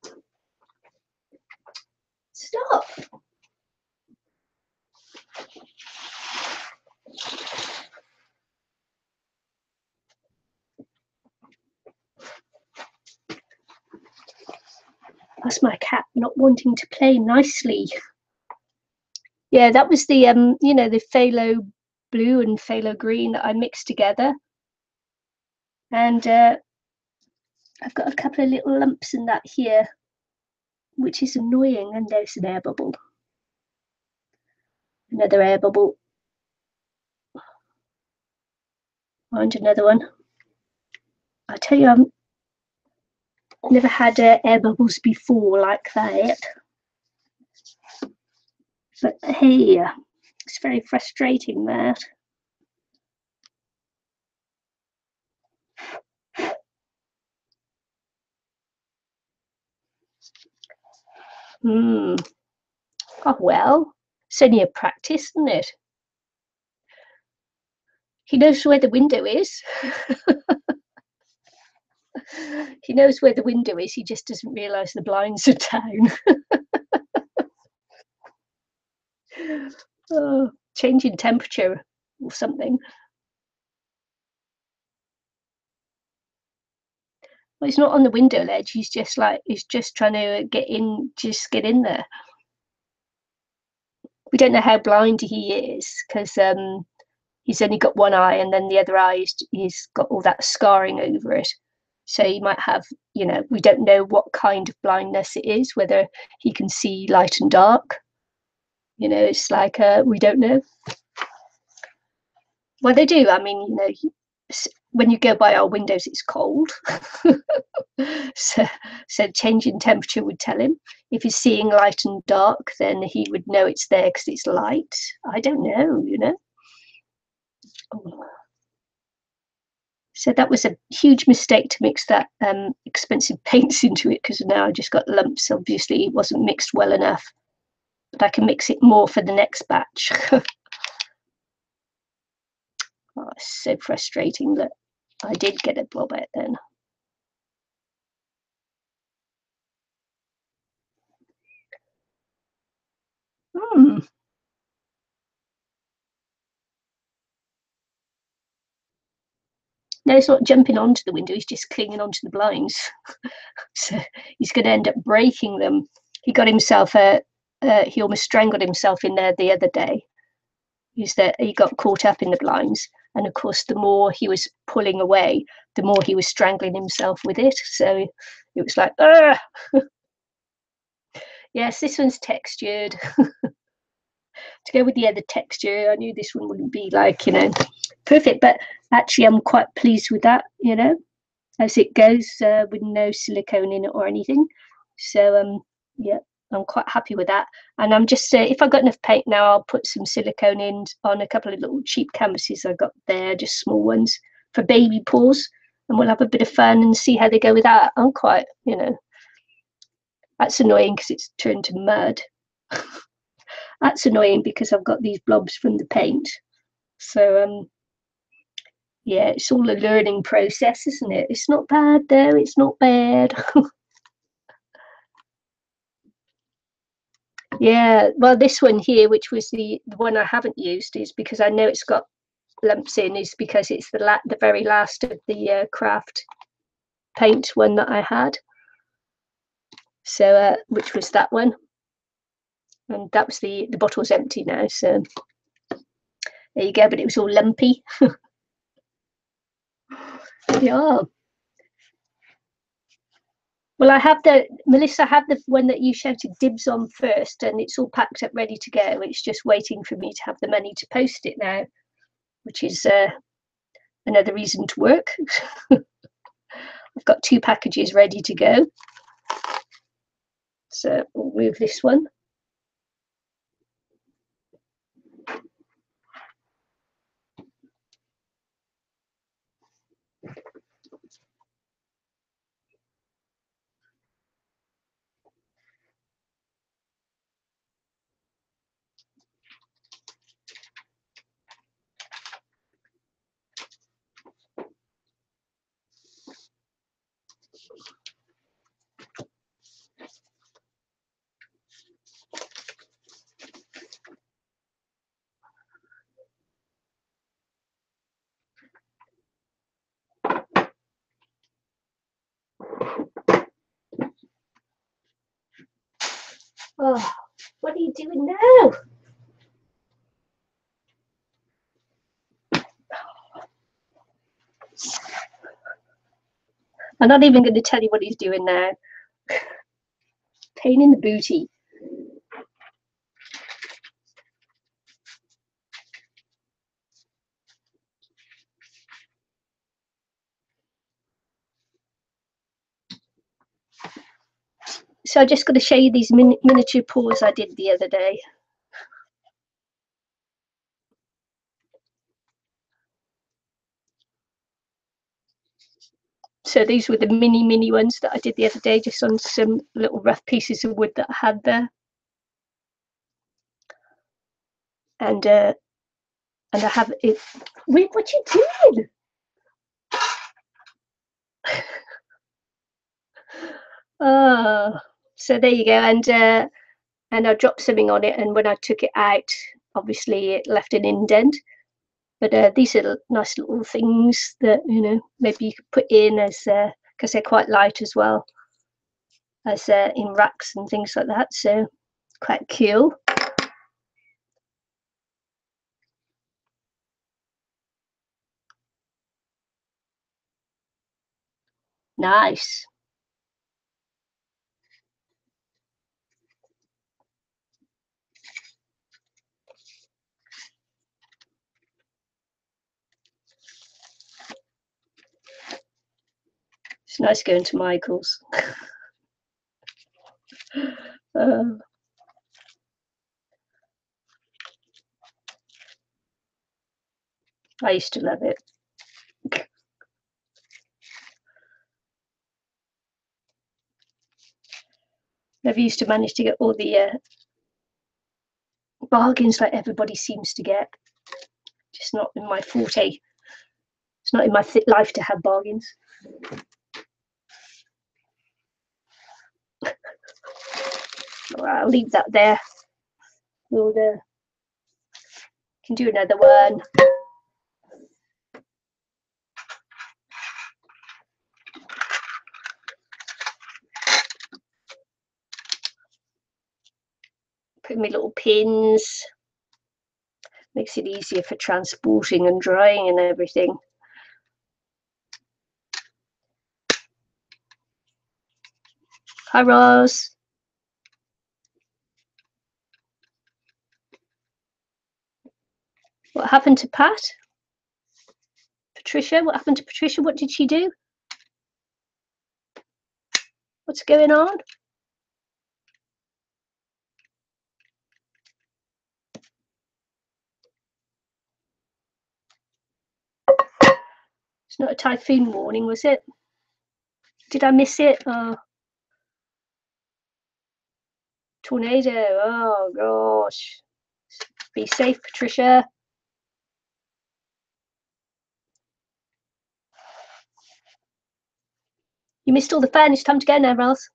Stop. That's my cat not wanting to play nicely. Yeah, that was the you know, the phthalo blue and phthalo green that I mixed together. And I've got a couple of little lumps in that here, which is annoying. And there's an air bubble. Another air bubble. And another one. I tell you, I've never had air bubbles before like that. But hey, it's very frustrating that. Oh well, it's only a practice, isn't it? He knows where the window is. He knows where the window is. He just doesn't realise the blinds are down. Oh, change in temperature or something. Well, he's not on the window ledge. He's just trying to get in, just get in there. We don't know how blind he is because he's only got one eye, and then the other eye he's got all that scarring over it. So he might have, you know, we don't know what kind of blindness it is, whether he can see light and dark. You know, it's like we don't know. Well, they do. I mean, you know, when you go by our windows, it's cold. so change in temperature would tell him. If he's seeing light and dark, then he would know it's there because it's light. I don't know, you know. Oh. So that was a huge mistake to mix that expensive paints into it, because now I just got lumps. Obviously, it wasn't mixed well enough, but I can mix it more for the next batch. Oh, it's so frustrating that I did get a blob out then. No, he's not jumping onto the window, he's just clinging onto the blinds. So he's going to end up breaking them. He got himself he almost strangled himself in there the other day. He got caught up in the blinds, and of course the more he was pulling away, the more he was strangling himself with it. So it was like, ugh. Yes, this one's textured. To go with the other texture, I knew this one wouldn't be like, perfect, but actually I'm quite pleased with that, as it goes, with no silicone in it or anything. So yeah, I'm quite happy with that. And I'm just, if I've got enough paint now, I'll put some silicone in on a couple of little cheap canvases I got there, just small ones for baby paws, and we'll have a bit of fun and see how they go with that. I'm quite, that's annoying because it's turned to mud. That's annoying because I've got these blobs from the paint. So yeah, it's all a learning process, isn't it? It's not bad though, it's not bad. Yeah, well, this one here, which was the one I haven't used, is because I know it's got lumps in, is because it's the very last of the craft paint one that I had. So which was that one, and that was the bottle's empty now. So there you go. But it was all lumpy. Yeah. Well, Melissa, I have the one that you shouted dibs on first, and it's all packed up, ready to go. It's just waiting for me to have the money to post it now, which is another reason to work. I've got 2 packages ready to go. So we'll move this one. Oh, what are you doing now? I'm not even going to tell you what he's doing now. Pain in the booty. So I just got to show you these miniature paws I did the other day. So these were the mini ones that I did the other day, just on some little rough pieces of wood that I had there. And I have it. Wait, what you doing? Oh, so there you go. And I dropped something on it, and when I took it out, obviously it left an indent. But these are nice little things that maybe you could put in as because they're quite light as well, as in racks and things like that. So quite cool. Nice. It's nice going to Michael's. I used to love it. Never used to manage to get all the bargains like everybody seems to get. Just not in my forte. It's not in my life to have bargains. Right, I'll leave that there. We'll can do another one. Put my little pins. Makes it easier for transporting and drying and everything. Hi, Roz. What happened to Pat? Patricia? What happened to Patricia? What did she do? What's going on? It's not a typhoon warning, was it? Did I miss it? Oh. Tornado. Oh, gosh. Be safe, Patricia. You missed all the fun. It's time to go now, Ross.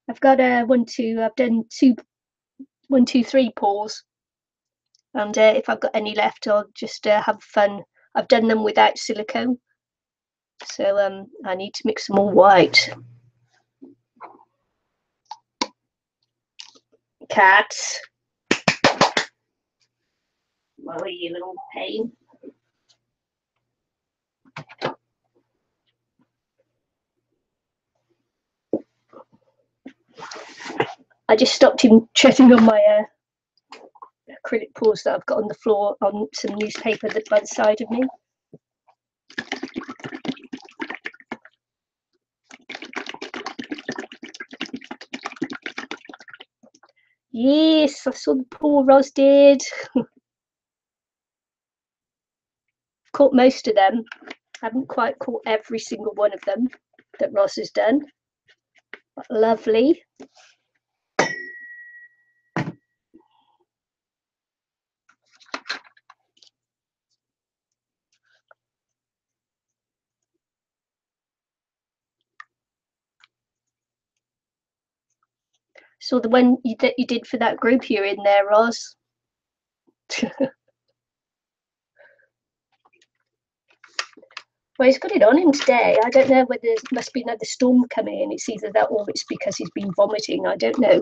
I've got I've done 1, 2, 3 pours. And if I've got any left, I'll just have fun. I've done them without silicone. So I need to mix them all white. Cats. Oh, you little pain. I just stopped him treading on my acrylic pours that I've got on the floor on some newspaper that's by the side of me. Yes, I saw the poor Ros did. Caught most of them. Haven't quite caught every single one of them that Ros has done. But lovely. So the one that you did for that group you're in there, Ros. Well, he's got it on him today. I don't know whether there must be another storm coming in. It's either that or it's because he's been vomiting. I don't know.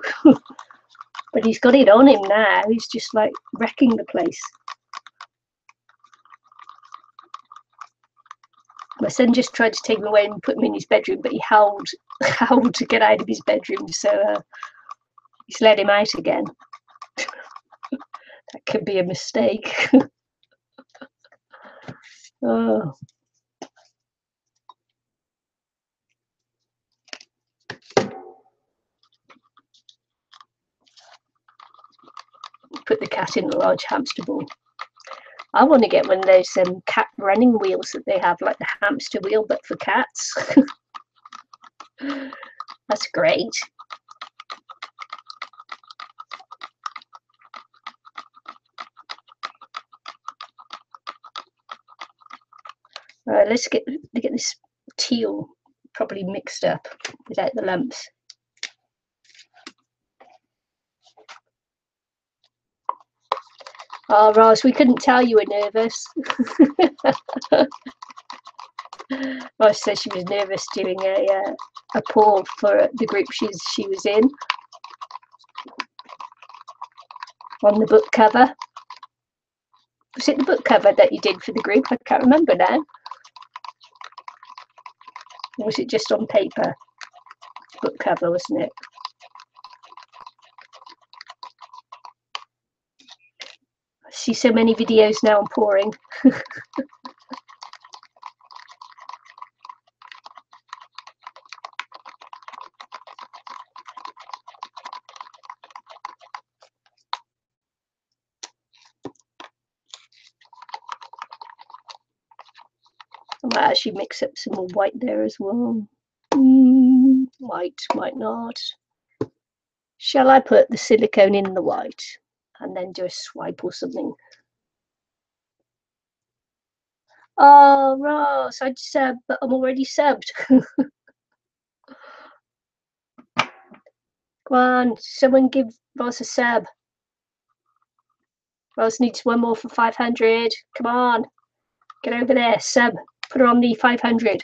But he's got it on him now. He's just like wrecking the place. My son just tried to take him away and put him in his bedroom, but he howled to get out of his bedroom. So he's let him out again. That could be a mistake. Oh. Put the cat in a large hamster ball. I want to get one of those cat running wheels that they have, like the hamster wheel, but for cats. That's great. Let's get this teal properly mixed up without the lumps. Oh, Roz, we couldn't tell you were nervous. Roz said she was nervous doing a pour for the group she was in on the book cover. Was it the book cover that you did for the group? I can't remember now. Or was it just on paper? Book cover, wasn't it? I see so many videos now on pouring. I might actually mix up some more white there as well. White, might not. Shall I put the silicone in the white and then do a swipe or something? Oh, Ross, I'd sub, but I'm already subbed. Come on, someone give Ross a sub. Ross needs one more for 500. Come on, get over there, sub. Put her on the 500.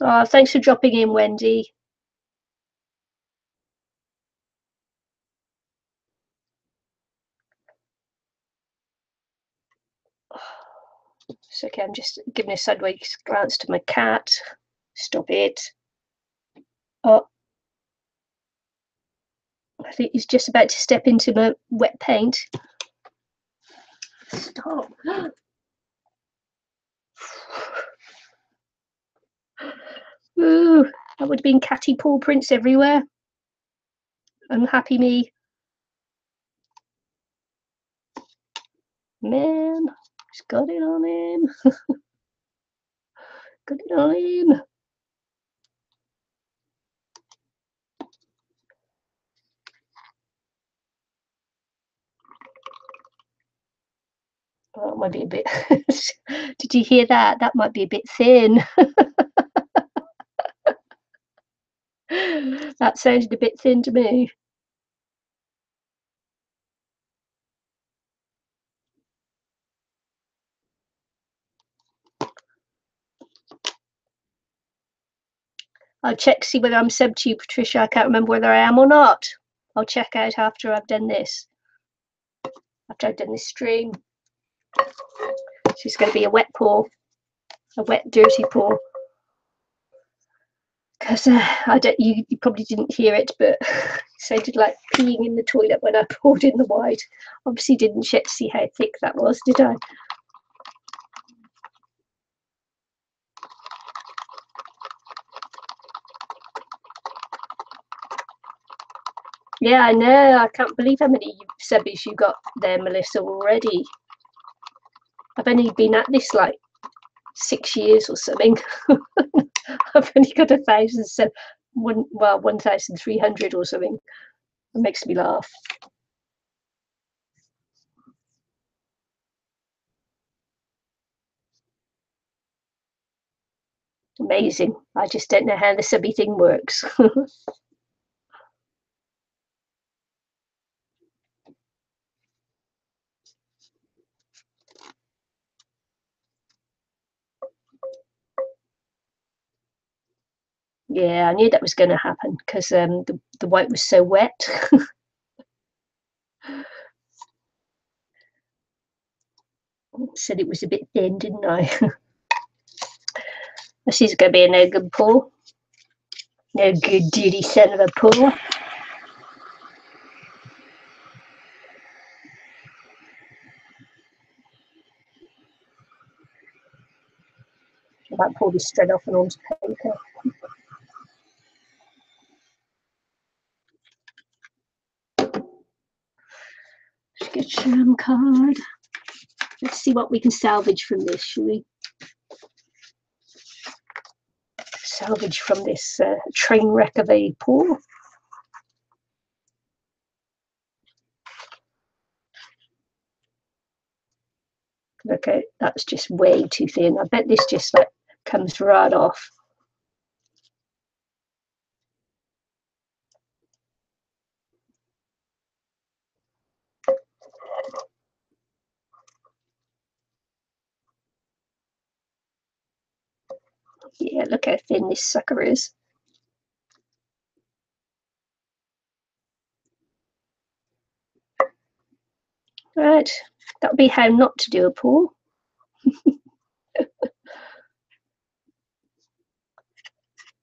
Oh, thanks for dropping in, Wendy. It's okay, I'm just giving a sideways glance to my cat. Stop it. Oh, I think he's just about to step into my wet paint. Stop. Ooh, that would have been catty paw prints everywhere. Unhappy me. Man, he's got it on him. Got it on him. Oh, it might be a bit. Did you hear that? That might be a bit thin. That sounded a bit thin to me. I'll check to see whether I'm sub to you, Patricia. I can't remember whether I am or not. I'll check out after I've done this. After I've done this stream. So it's going to be a wet paw. A wet, dirty paw. Because you probably didn't hear it, but it sounded like peeing in the toilet when I poured in the white. Obviously didn't check to see how thick that was, did I? Yeah, I know. I can't believe how many subbies you got there, Melissa, already. I've only been at this like 6 years or something. I've only got 1,300 or something. It makes me laugh. Amazing. I just don't know how the subby thing works. Yeah, I knew that was going to happen because the white was so wet. Said it was a bit thin, didn't I? This is going to be a no good paw. No good, dirty son of a paw. I might pull this straight off and onto paper. Sketchum card. Let's see what we can salvage from this, shall we? Salvage from this train wreck of a paw. Okay, that's just way too thin. I bet this just like comes right off. Yeah, look how thin this sucker is. Right, that'll be how not to do a paw.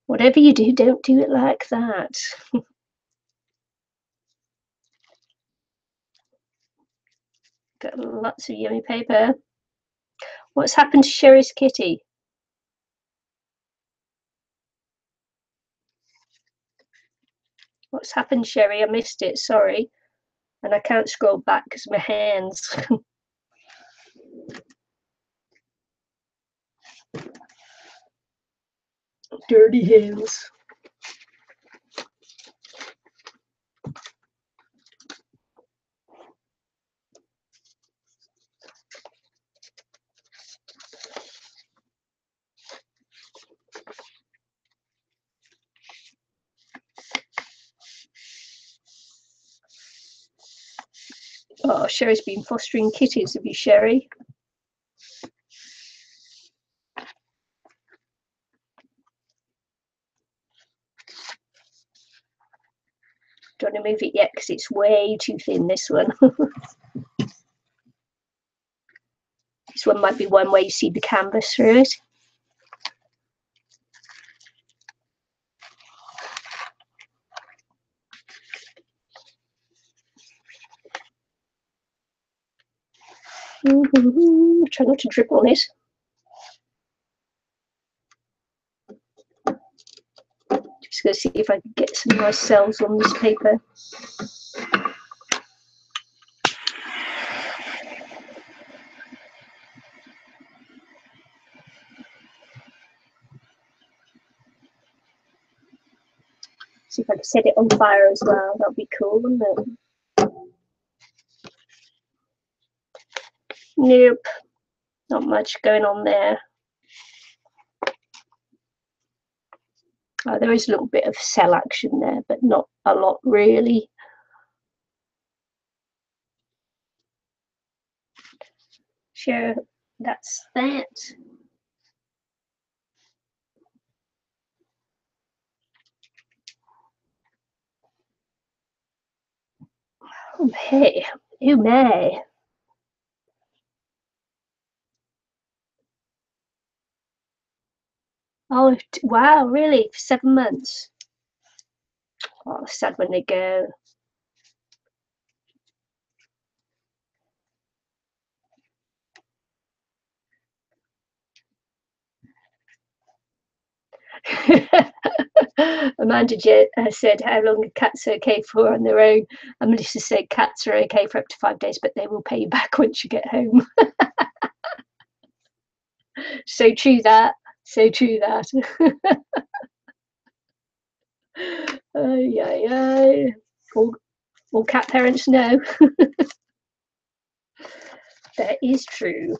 Whatever you do, don't do it like that. Got lots of yummy paper. What's happened to Sherry's kitty? What's happened, Sherry? I missed it, sorry. And I can't scroll back because my hands. Dirty hands. Oh, Sherry's been fostering kitties, have you, Sherry? Don't want to move it yet because it's way too thin, this one. This one might be one where you see the canvas through it. Try not to drip on it. Just going to see if I can get some nice cells on this paper. See if I can set it on fire as well. That'd be cool, wouldn't it? Nope, not much going on there. There is a little bit of cell action there, but not a lot really. Sure, that's that. Oh, hey, oh my. Oh, wow, really? 7 months? Oh, sad when they go. Amanda said, how long are cats okay for on their own? And Melissa said, cats are okay for up to 5 days, but they will pay you back once you get home. So true that. So true that. Yeah. All cat parents know. That is true.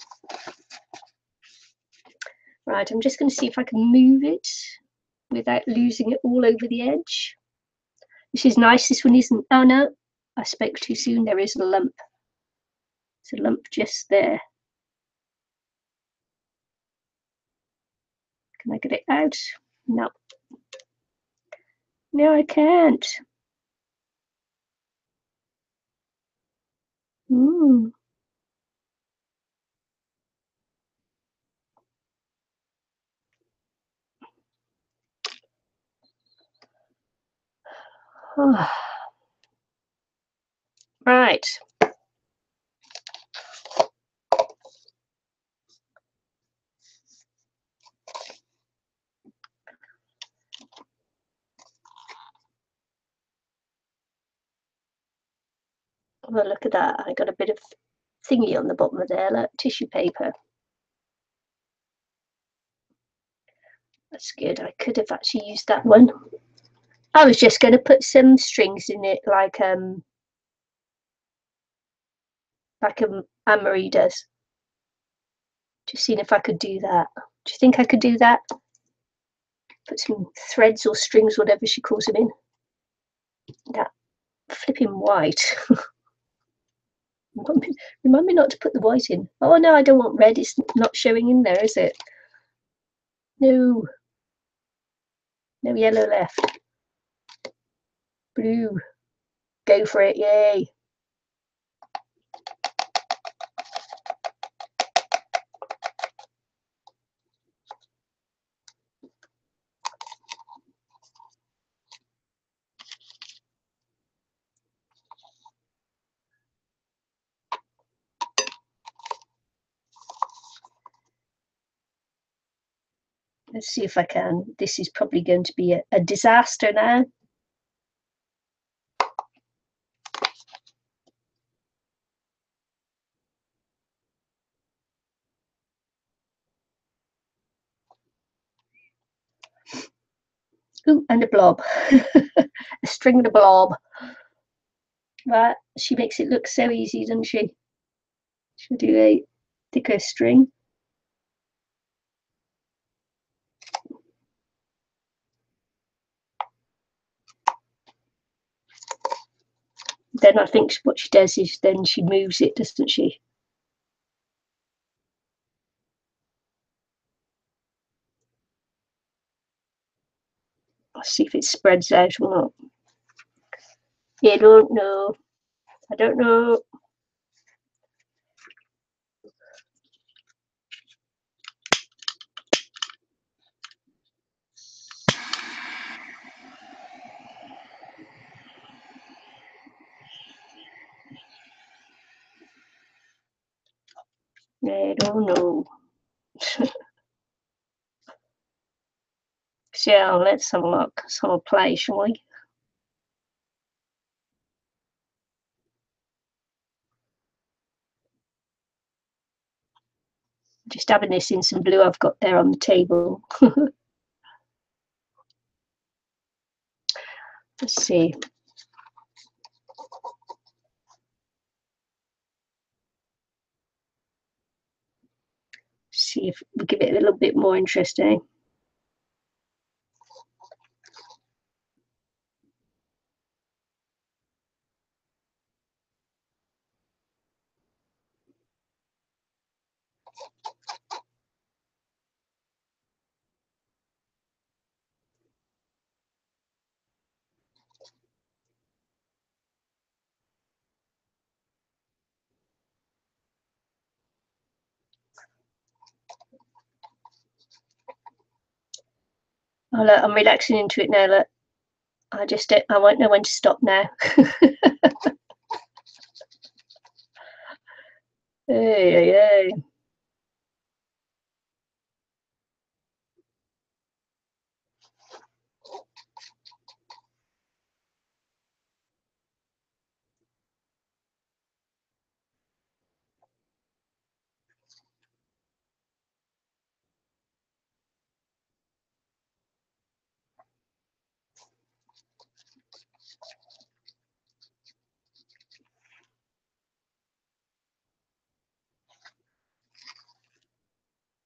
Right, I'm just going to see if I can move it without losing it all over the edge. This is nice. This one isn't. Oh no, I spoke too soon. There is a lump. It's a lump just there. Can I get it out? No. No, I can't. Mm. Oh. Right. Well, look at that. I got a bit of thingy on the bottom of there, like tissue paper. That's good. I could have actually used that one. I was just going to put some strings in it, like Anne-Marie does. Just seeing if I could do that. Do you think I could do that? Put some threads or strings, whatever she calls them, in. That flipping white. Remind me not to put the white in. Oh no, I don't want red. It's not showing in there, is it? No. No yellow left. Blue. Go for it, yay. Let's see if I can. This is probably going to be a disaster now. Ooh, and a blob. A string and a blob. Right, she makes it look so easy, doesn't she? She'll do a thicker string. Then I think what she does is then she moves it, doesn't she? I'll see if it spreads out or not. I don't know. I don't know. I don't know. So let's have a look. Let's have a play, shall we? Just having this in some blue I've got there on the table. Let's see. See if we give it a little bit more interesting. Oh, look, I'm relaxing into it now. Look, I won't know when to stop now. Hey, hey, hey.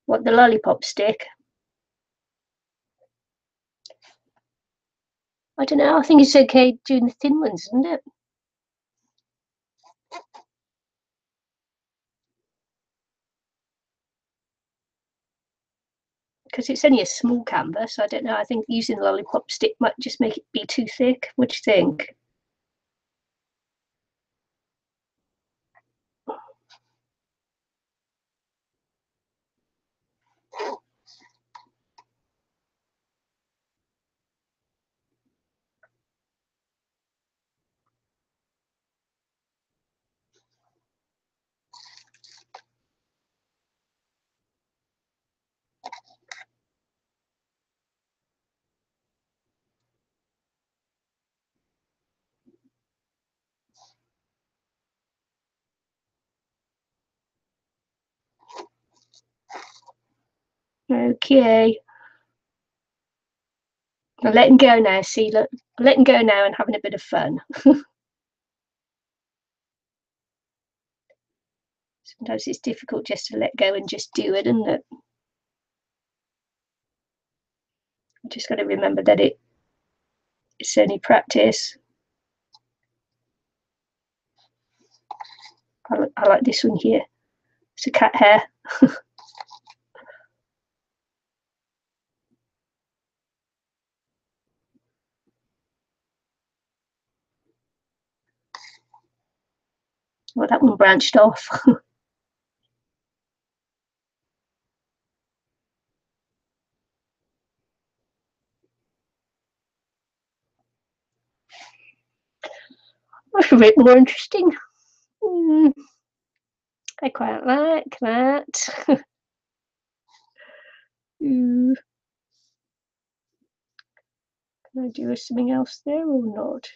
What, the lollipop stick? I don't know. I think it's okay doing the thin ones, isn't it? Because it's only a small canvas. I don't know. I think using the lollipop stick might just make it be too thick. What do you think? Okay. I'm letting go now. See, look, I'm letting go now and having a bit of fun. Sometimes it's difficult just to let go and just do it, isn't it? You just got to remember that it's only practice. I like this one here. It's a cat hair. Well, that one branched off. That's a bit more interesting. Mm, I quite like that. Can I do something else there or not?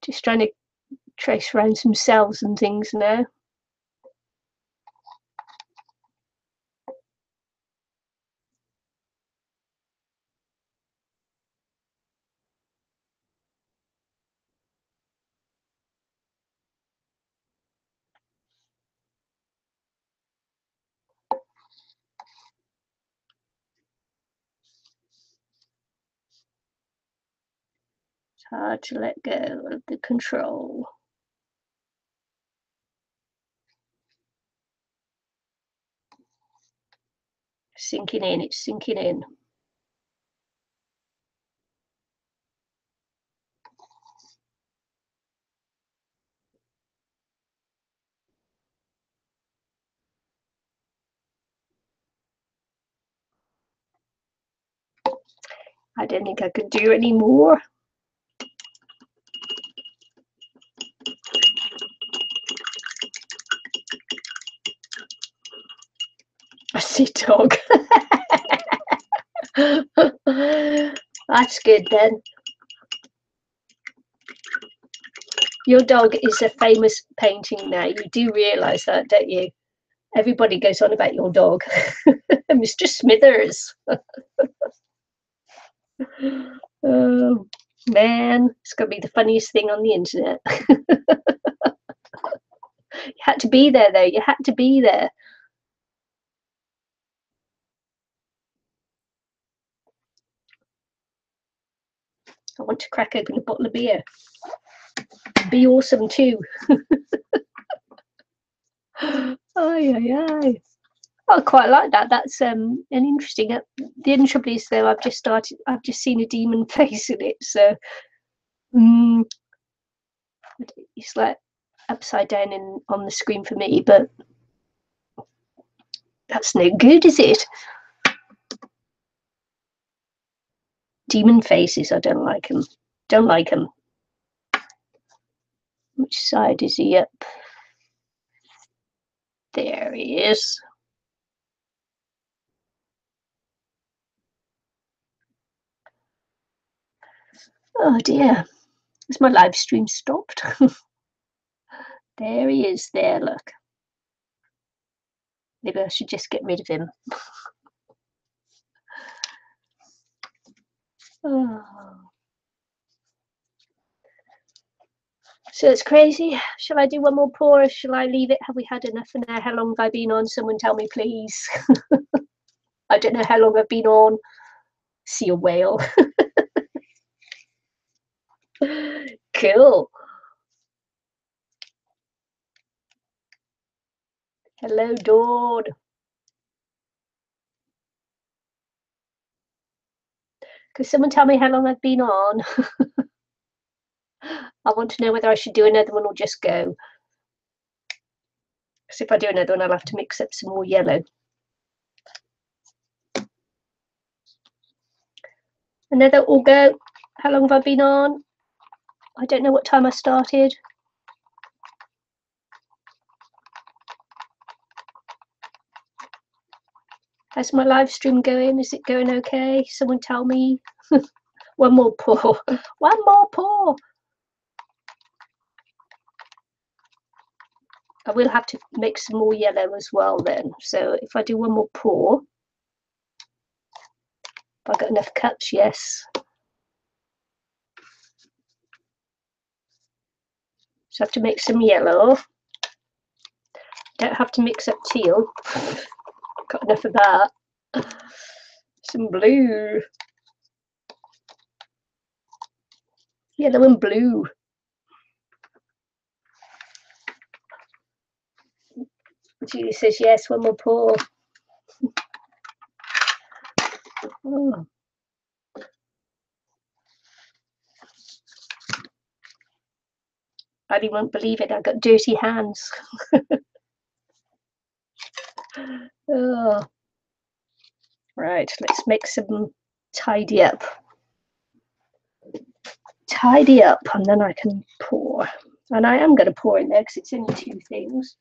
Just trying to trace around some cells and things now. It's hard to let go of the control. sinking in, it's sinking in. I don't think I could do any more. I see dog. That's good then. Your dog is a famous painting now. You do realise that, don't you? Everybody goes on about your dog. Mr. Smithers. Oh, man, it's going to be the funniest thing on the internet. You had to be there, though. You had to be there. I want to crack open a bottle of beer. Be awesome, too. Aye, aye, aye. I quite like that. That's an interesting. The only trouble is though, I've just seen a demon face in it, so it's like upside down on the screen for me. But that's no good, is it? Demon faces. I don't like them. Don't like them. Which side is he up? There he is. Oh dear. Has my live stream stopped? There he is. There, look. Maybe I should just get rid of him. Oh. So it's crazy. Shall I do one more pour or shall I leave it? Have we had enough for now? How long have I been on? Someone tell me, please. I don't know how long I've been on. See a whale. Cool. Hello, Dawn. Could someone tell me how long I've been on? I want to know whether I should do another one or just go. Because if I do another one, I'll have to mix up some more yellow. Another or go. How long have I been on? I don't know what time I started. How's my live stream going? Is it going okay? Someone tell me. One more pour. One more pour. I will have to make some more yellow as well then. So if I do one more pour, have I got enough cups? Yes. So I have to make some yellow. Don't have to mix up teal. Got enough of that. Some blue. Yellow and blue. Julie says yes, one more pour. Oh. I won't believe it, I've got dirty hands. Oh. Right, let's make some tidy up. Tidy up, and then I can pour. And I am going to pour in there because it's only two things.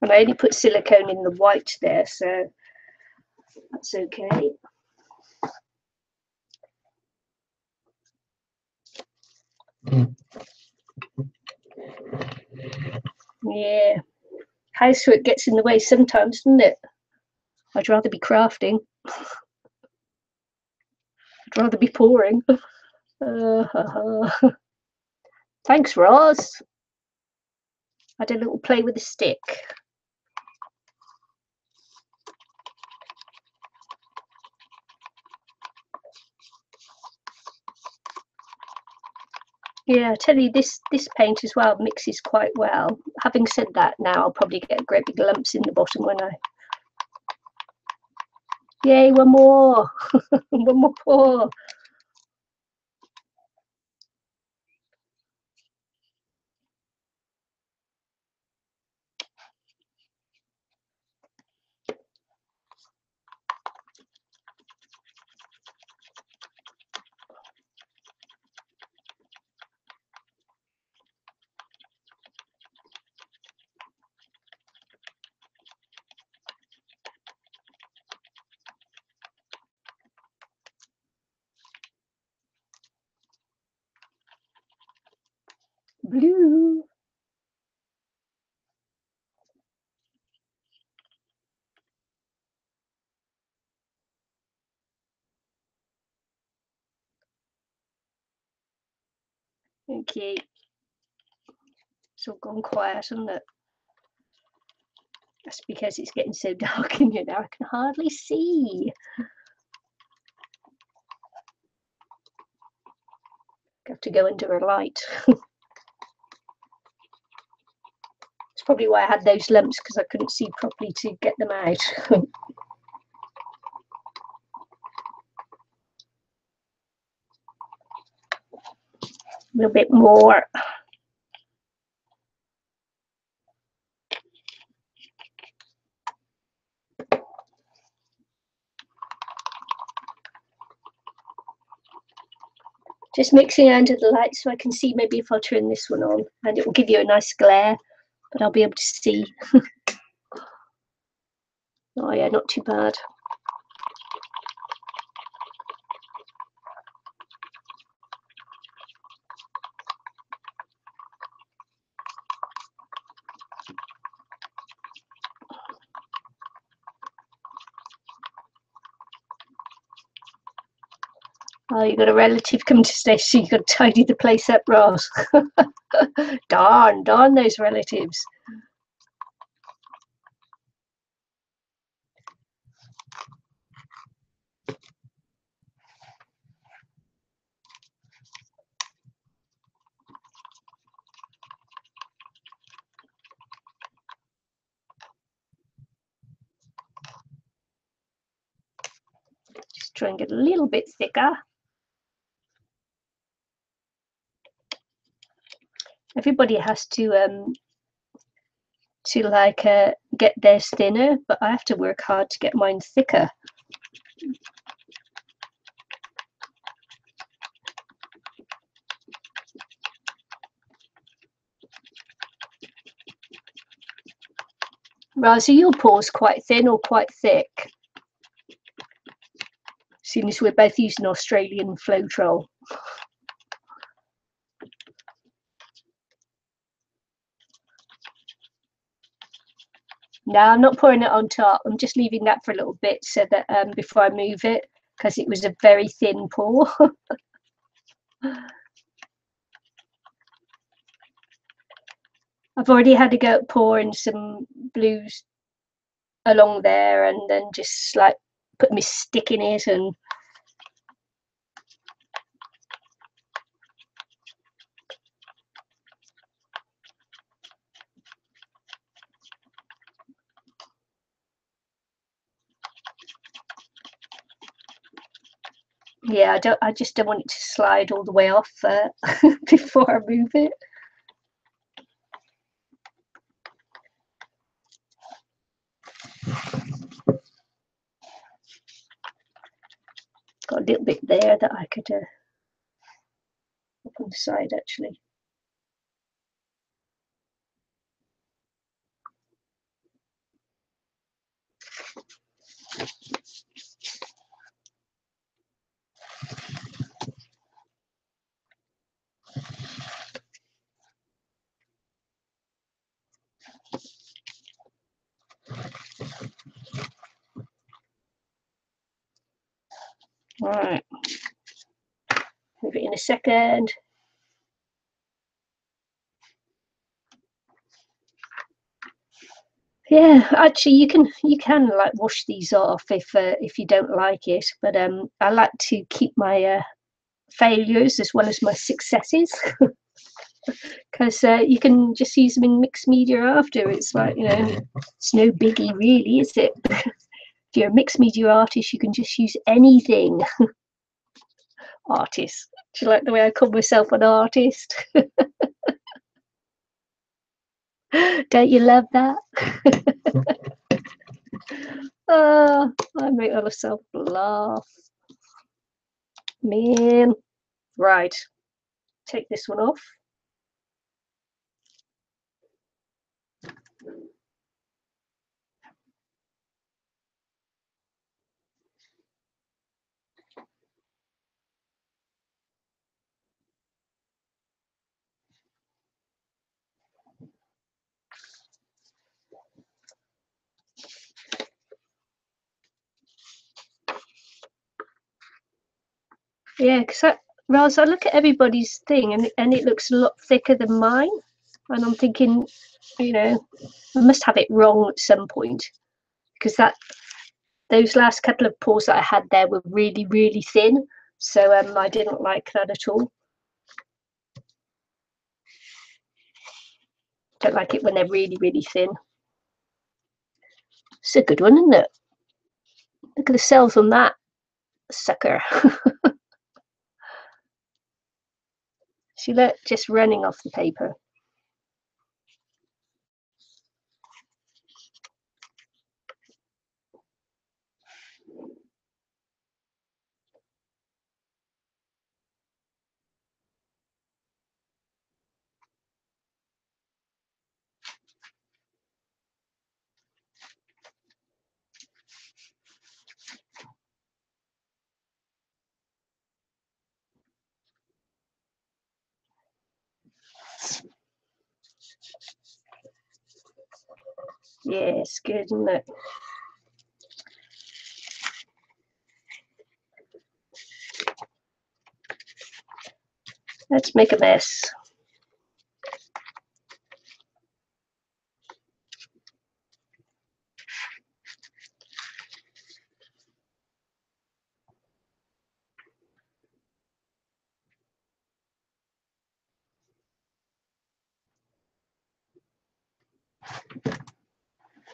And I only put silicone in the white there, so that's okay. Yeah, housework gets in the way sometimes, doesn't it? I'd rather be crafting. I'd rather be pouring. Thanks, Ross. I had a little play with the stick. Yeah, I tell you, this paint as well mixes quite well. Having said that, now I'll probably get great big lumps in the bottom when I... Yay, one more! One more pour! Blue! Okay. It's all gone quiet, hasn't it? That's because it's getting so dark in here now I can hardly see. I have to go under a light. It's probably why I had those lumps, because I couldn't see properly to get them out. A little bit more. Just mixing under the light so I can see. Maybe if I turn this one on, and it will give you a nice glare, but I'll be able to see. Oh yeah, not too bad. Oh, you got a relative coming to stay, so you got to tidy the place up, Ross. darn those relatives. Just try and get a little bit thicker. Everybody has to like get theirs thinner, but I have to work hard to get mine thicker. Right, so your pour's quite thin or quite thick? Seeing as we're both using Australian Floetrol. No, I'm not pouring it on top. I'm just leaving that for a little bit so that before I move it, because it was a very thin pour. I've already had to go pouring some blues along there, and then just like put my stick in it and yeah, I just don't want it to slide all the way off before I move it. Got a little bit there that I could up on the side actually. All right, move it in a second. Yeah, actually, you can like wash these off if you don't like it, but I like to keep my failures as well as my successes, because you can just use them in mixed media after. It's like, it's no biggie really, is it? If you're a mixed media artist, you can just use anything. Artist. Do you like the way I call myself an artist? Don't you love that? I make myself laugh. Man. Right. Take this one off. Yeah, because I look at everybody's thing and it looks a lot thicker than mine. And I'm thinking, I must have it wrong at some point, because those last couple of pours that I had there were really, really thin. So I didn't like that at all. Don't like it when they're really, really thin. It's a good one, isn't it? Look at the cells on that sucker. See that just running off the paper. Yeah, it's good, isn't it? Let's make a mess.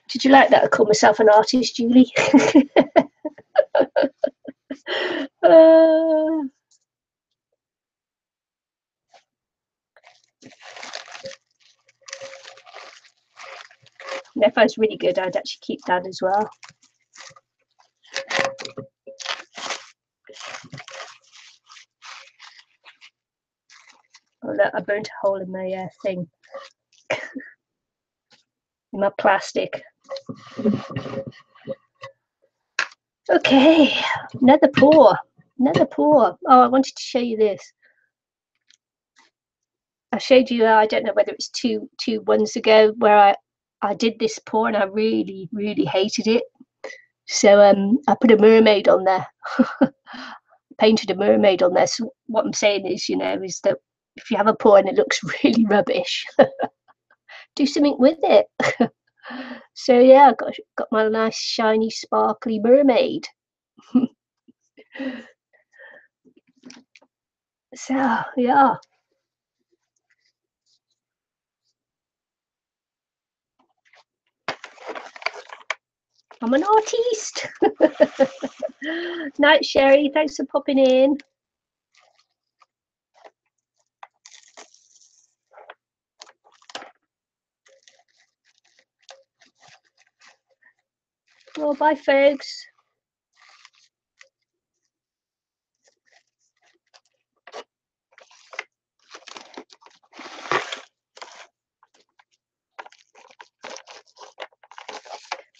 Did you like that? I call myself an artist, Julie. If I was really good, I'd actually keep that as well. Oh, look, I burnt a hole in my thing. In my plastic. Okay, another pour. Another pour. Oh, I wanted to show you this. I showed you, I don't know whether it's two ones ago, where I did this pour and I really, really hated it. So I put a mermaid on there. Painted a mermaid on there. So what I'm saying is, is that if you have a pour and it looks really rubbish, do something with it. So yeah, I got my nice shiny sparkly mermaid. So yeah. I'm an artiste. Night, Sherry. Thanks for popping in. Oh, bye, folks.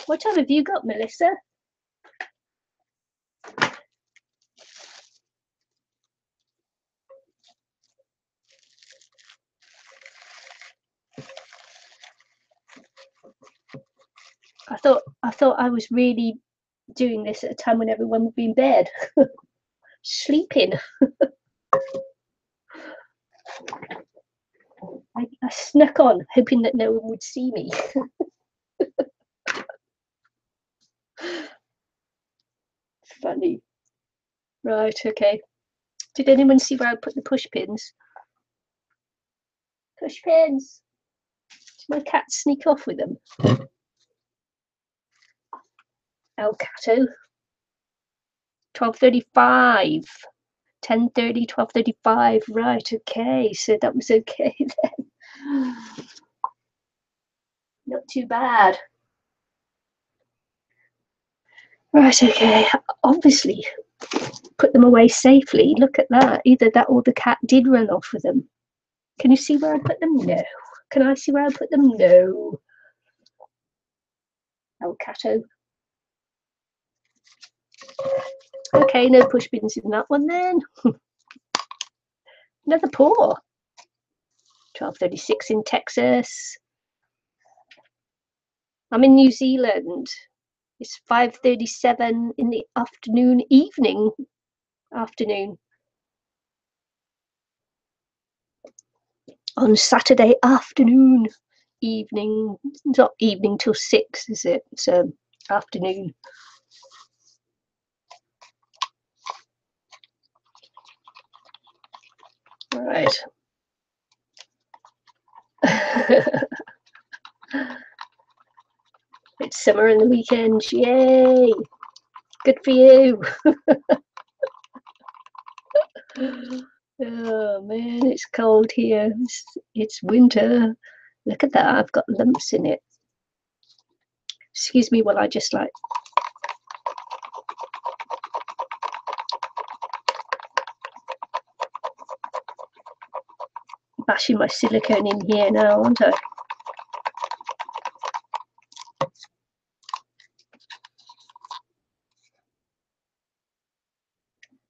What time have you got, Melissa? I thought I was really doing this at a time when everyone would be in bed, sleeping. I snuck on, hoping that no one would see me. Funny. Right, okay. Did anyone see where I put the push pins? Push pins! Did my cat sneak off with them? El Cato. 12:35. 10:30, 12:35. Right, okay. So that was okay then. Not too bad. Right, okay. Obviously, put them away safely. Look at that. Either that or the cat did run off with them. Can you see where I put them? No. Can I see where I put them? No. El Cato. Okay, no push pins in that one then. Another paw. 12:36 in Texas. I'm in New Zealand. It's 5:37 in the afternoon, afternoon. On Saturday afternoon, evening. It's not evening till 6, is it? It's afternoon. Right. It's summer and the weekend. Yay! Good for you. Oh man, it's cold here. It's winter. Look at that. I've got lumps in it. Excuse me while I just like bashing my silicone in here now, aren't I?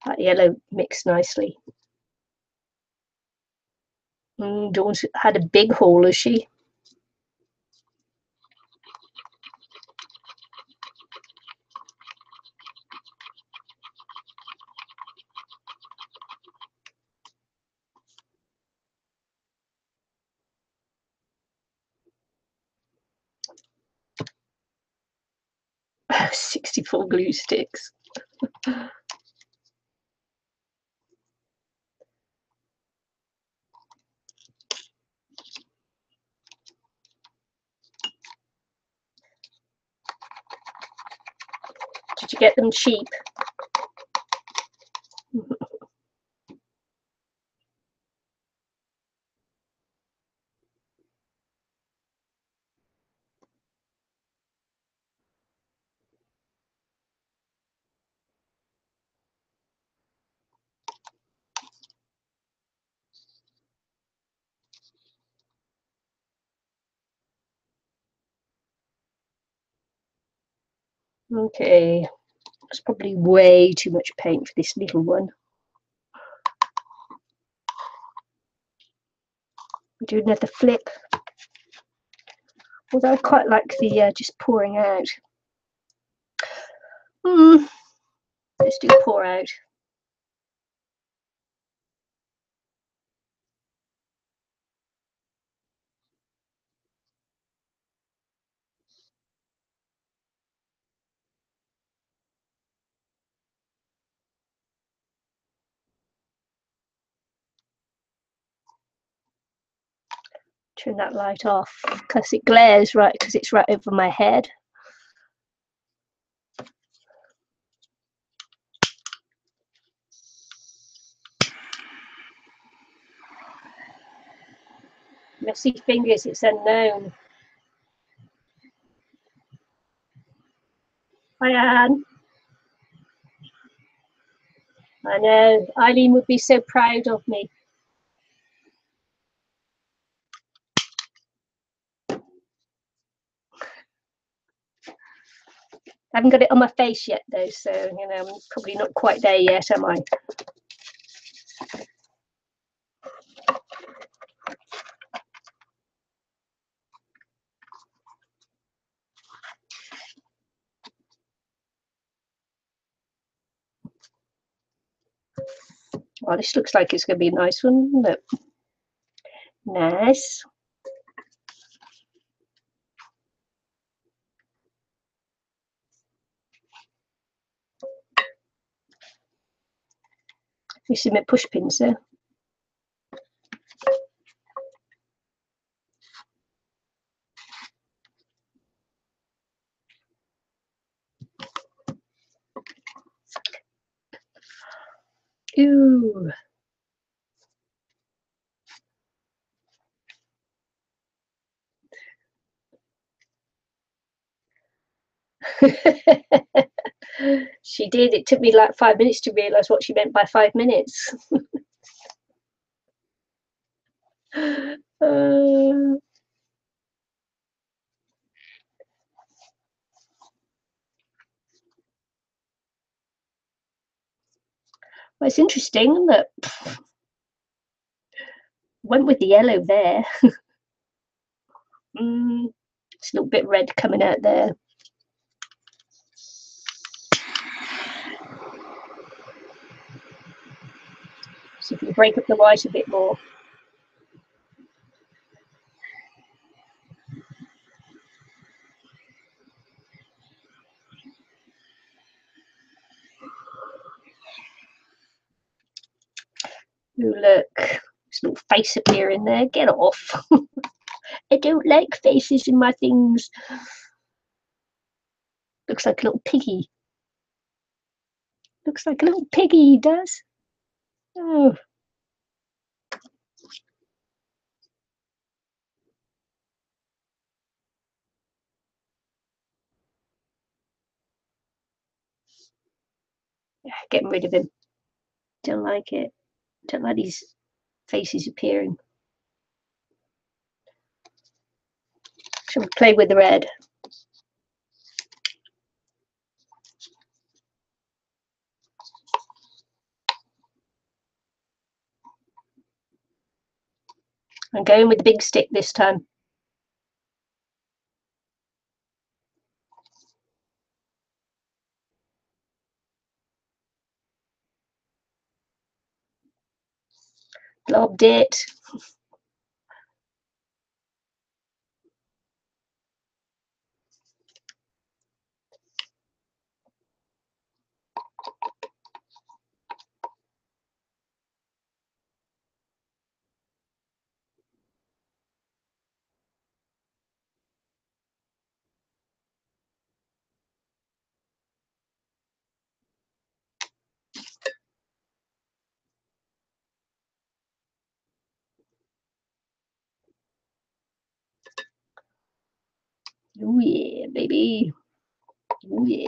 That yellow mixed nicely. Dawn's had a big haul, has she? Oh, 64 glue sticks. Did you get them cheap? Okay, that's probably way too much paint for this little one. We do another flip. Although I quite like the just pouring out. Let's do pour out. Turn that light off because it glares right because it's right over my head. Messy fingers, it's unknown. Hi, Anne. I know. Eileen would be so proud of me. I haven't got it on my face yet, though, so, you know, I'm probably not quite there yet, am I? Oh, this looks like it's going to be a nice one, isn't it? Nice. We see my push pins there. Ooh. She did. It took me like 5 minutes to realise what she meant by 5 minutes. Well, it's interesting that went with the yellow there. It's a little bit red coming out there. So if you break up the white a bit more. Ooh, look, this little face appearing there. Get off. I don't like faces in my things. Looks like a little piggy. Looks like a little piggy, he does. Oh. Yeah, getting rid of him. Don't like it. Don't like these faces appearing. Shall we play with the red? I'm going with the big stick this time. Blobbed it. Oh yeah, baby. Oh yeah.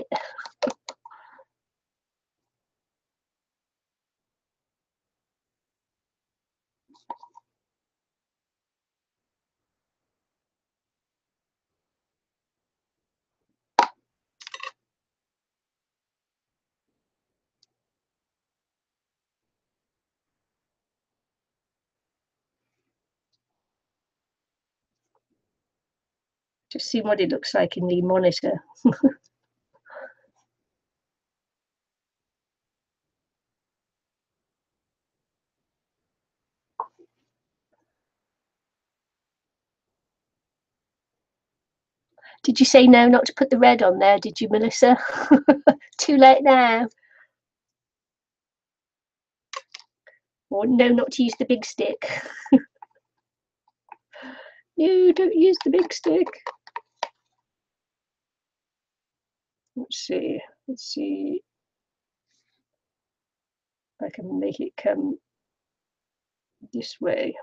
Just see what it looks like in the monitor. Did you say no not to put the red on there, did you, Melissa? Too late now. Or no not to use the big stick. No, don't use the big stick. Let's see. Let's see if I can make it come this way.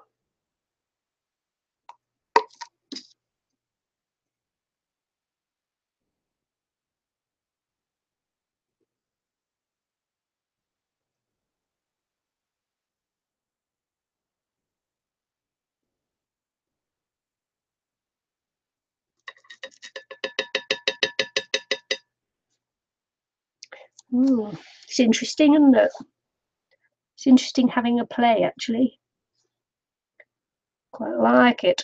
It's interesting, isn't it? It's interesting having a play, actually. Quite like it.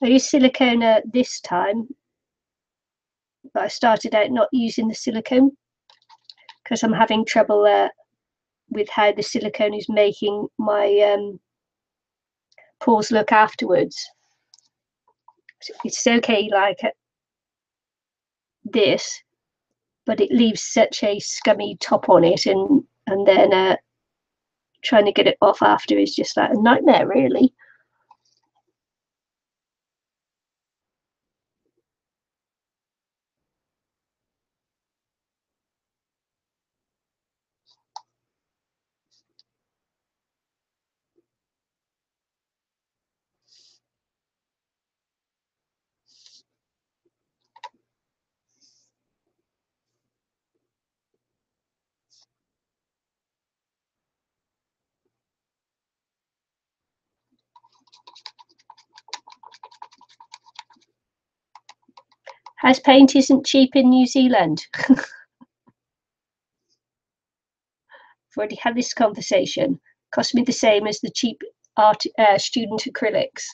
I used silicone this time, but I started out not using the silicone because I'm having trouble with how the silicone is making my pores look afterwards. It's okay like this, but it leaves such a scummy top on it, and then trying to get it off after is just like a nightmare, really. House paint isn't cheap in New Zealand. I've already had this conversation. Cost me the same as the cheap art student acrylics.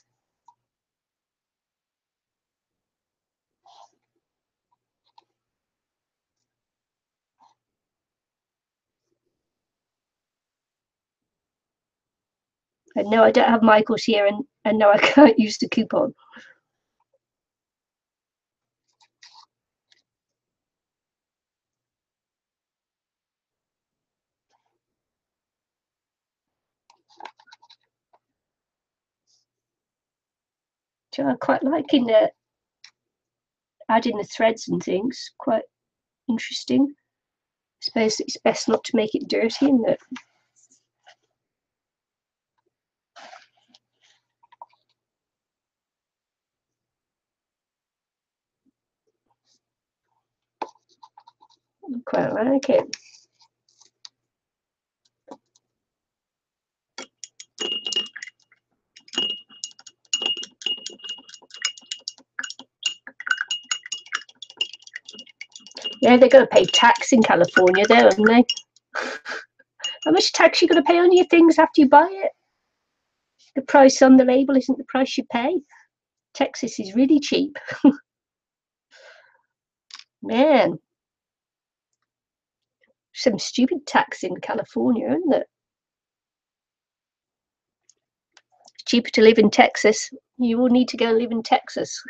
And no, I don't have Michael's here, and no, I can't use the coupon. So I quite liking adding the threads and things. Quite interesting. I suppose it's best not to make it dirty, isn't it? I quite like it. Yeah, they're going to pay tax in California, though, aren't they? How much tax are you going to pay on your things after you buy it? The price on the label isn't the price you pay. Texas is really cheap. Man, some stupid tax in California, isn't it? It's cheaper to live in Texas. You will need to go and live in Texas.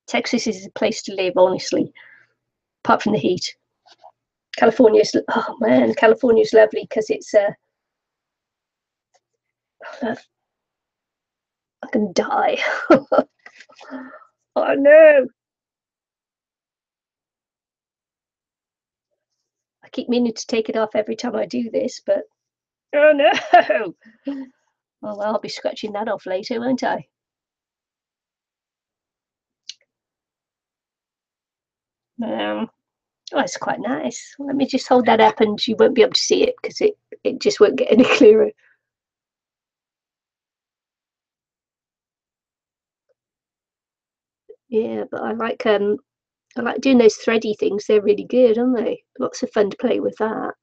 Texas is a place to live, honestly, apart from the heat. California's, oh man, California's lovely because it's I can die. Oh no. I keep meaning to take it off every time I do this, but oh no. Oh well, I'll be scratching that off later, won't I? Um, oh, it's quite nice. Let me just hold that up and you won't be able to see it because it just won't get any clearer. Yeah, but I like doing those thready things. They're really good, aren't they? Lots of fun to play with that.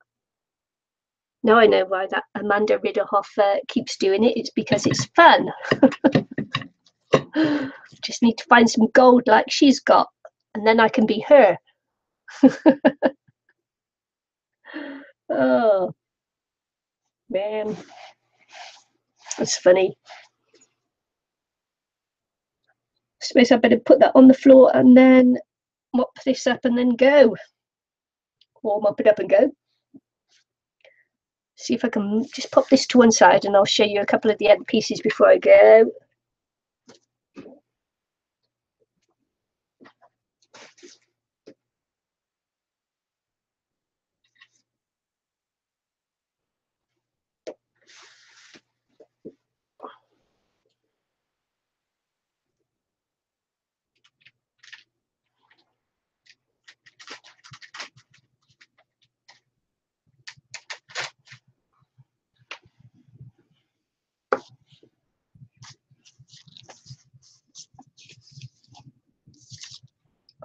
Now I know why that Amanda Ridderhoff keeps doing it. It's because it's fun. Just need to find some gold like she's got, and then I can be her. Oh man, that's funny. I suppose I better put that on the floor and then mop this up and then go. Or mop it up and go. See if I can just pop this to one side and I'll show you a couple of the other pieces before I go.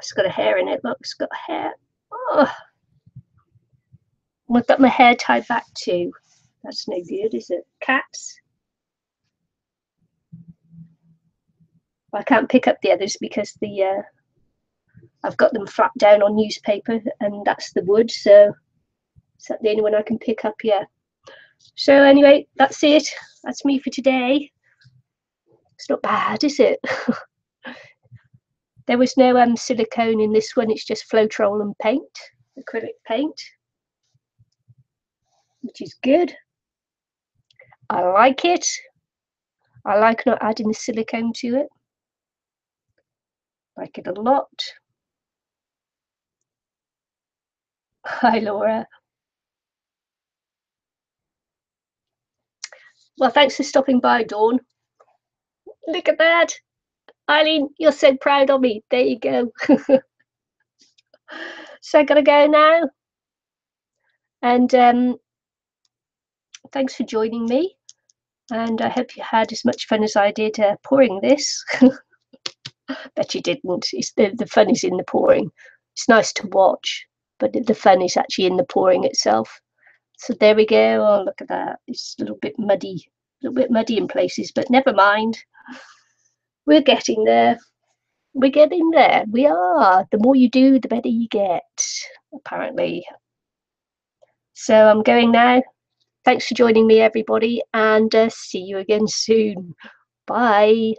It's got a hair in it. Look, it's got a hair. Oh, I've got my hair tied back too. That's no good, is it? Cats. I can't pick up the others because the I've got them flapped down on newspaper, and that's the wood, so that's the only one I can pick up here. So anyway, that's it. That's me for today. It's not bad, is it? There was no silicone in this one. It's just Floetrol and paint, acrylic paint, which is good. I like it. I like not adding the silicone to it. I like it a lot. Hi, Laura. Well, thanks for stopping by, Dawn. Look at that. Eileen, you're so proud of me. There you go. So I gotta go now. And thanks for joining me. And I hope you had as much fun as I did pouring this. Bet you didn't. It's the fun is in the pouring. It's nice to watch, but the fun is actually in the pouring itself. So there we go. Oh, look at that. It's a little bit muddy in places, but never mind. We're getting there. We're getting there. We are. The more you do, the better you get, apparently. So I'm going now. Thanks for joining me, everybody, and see you again soon. Bye.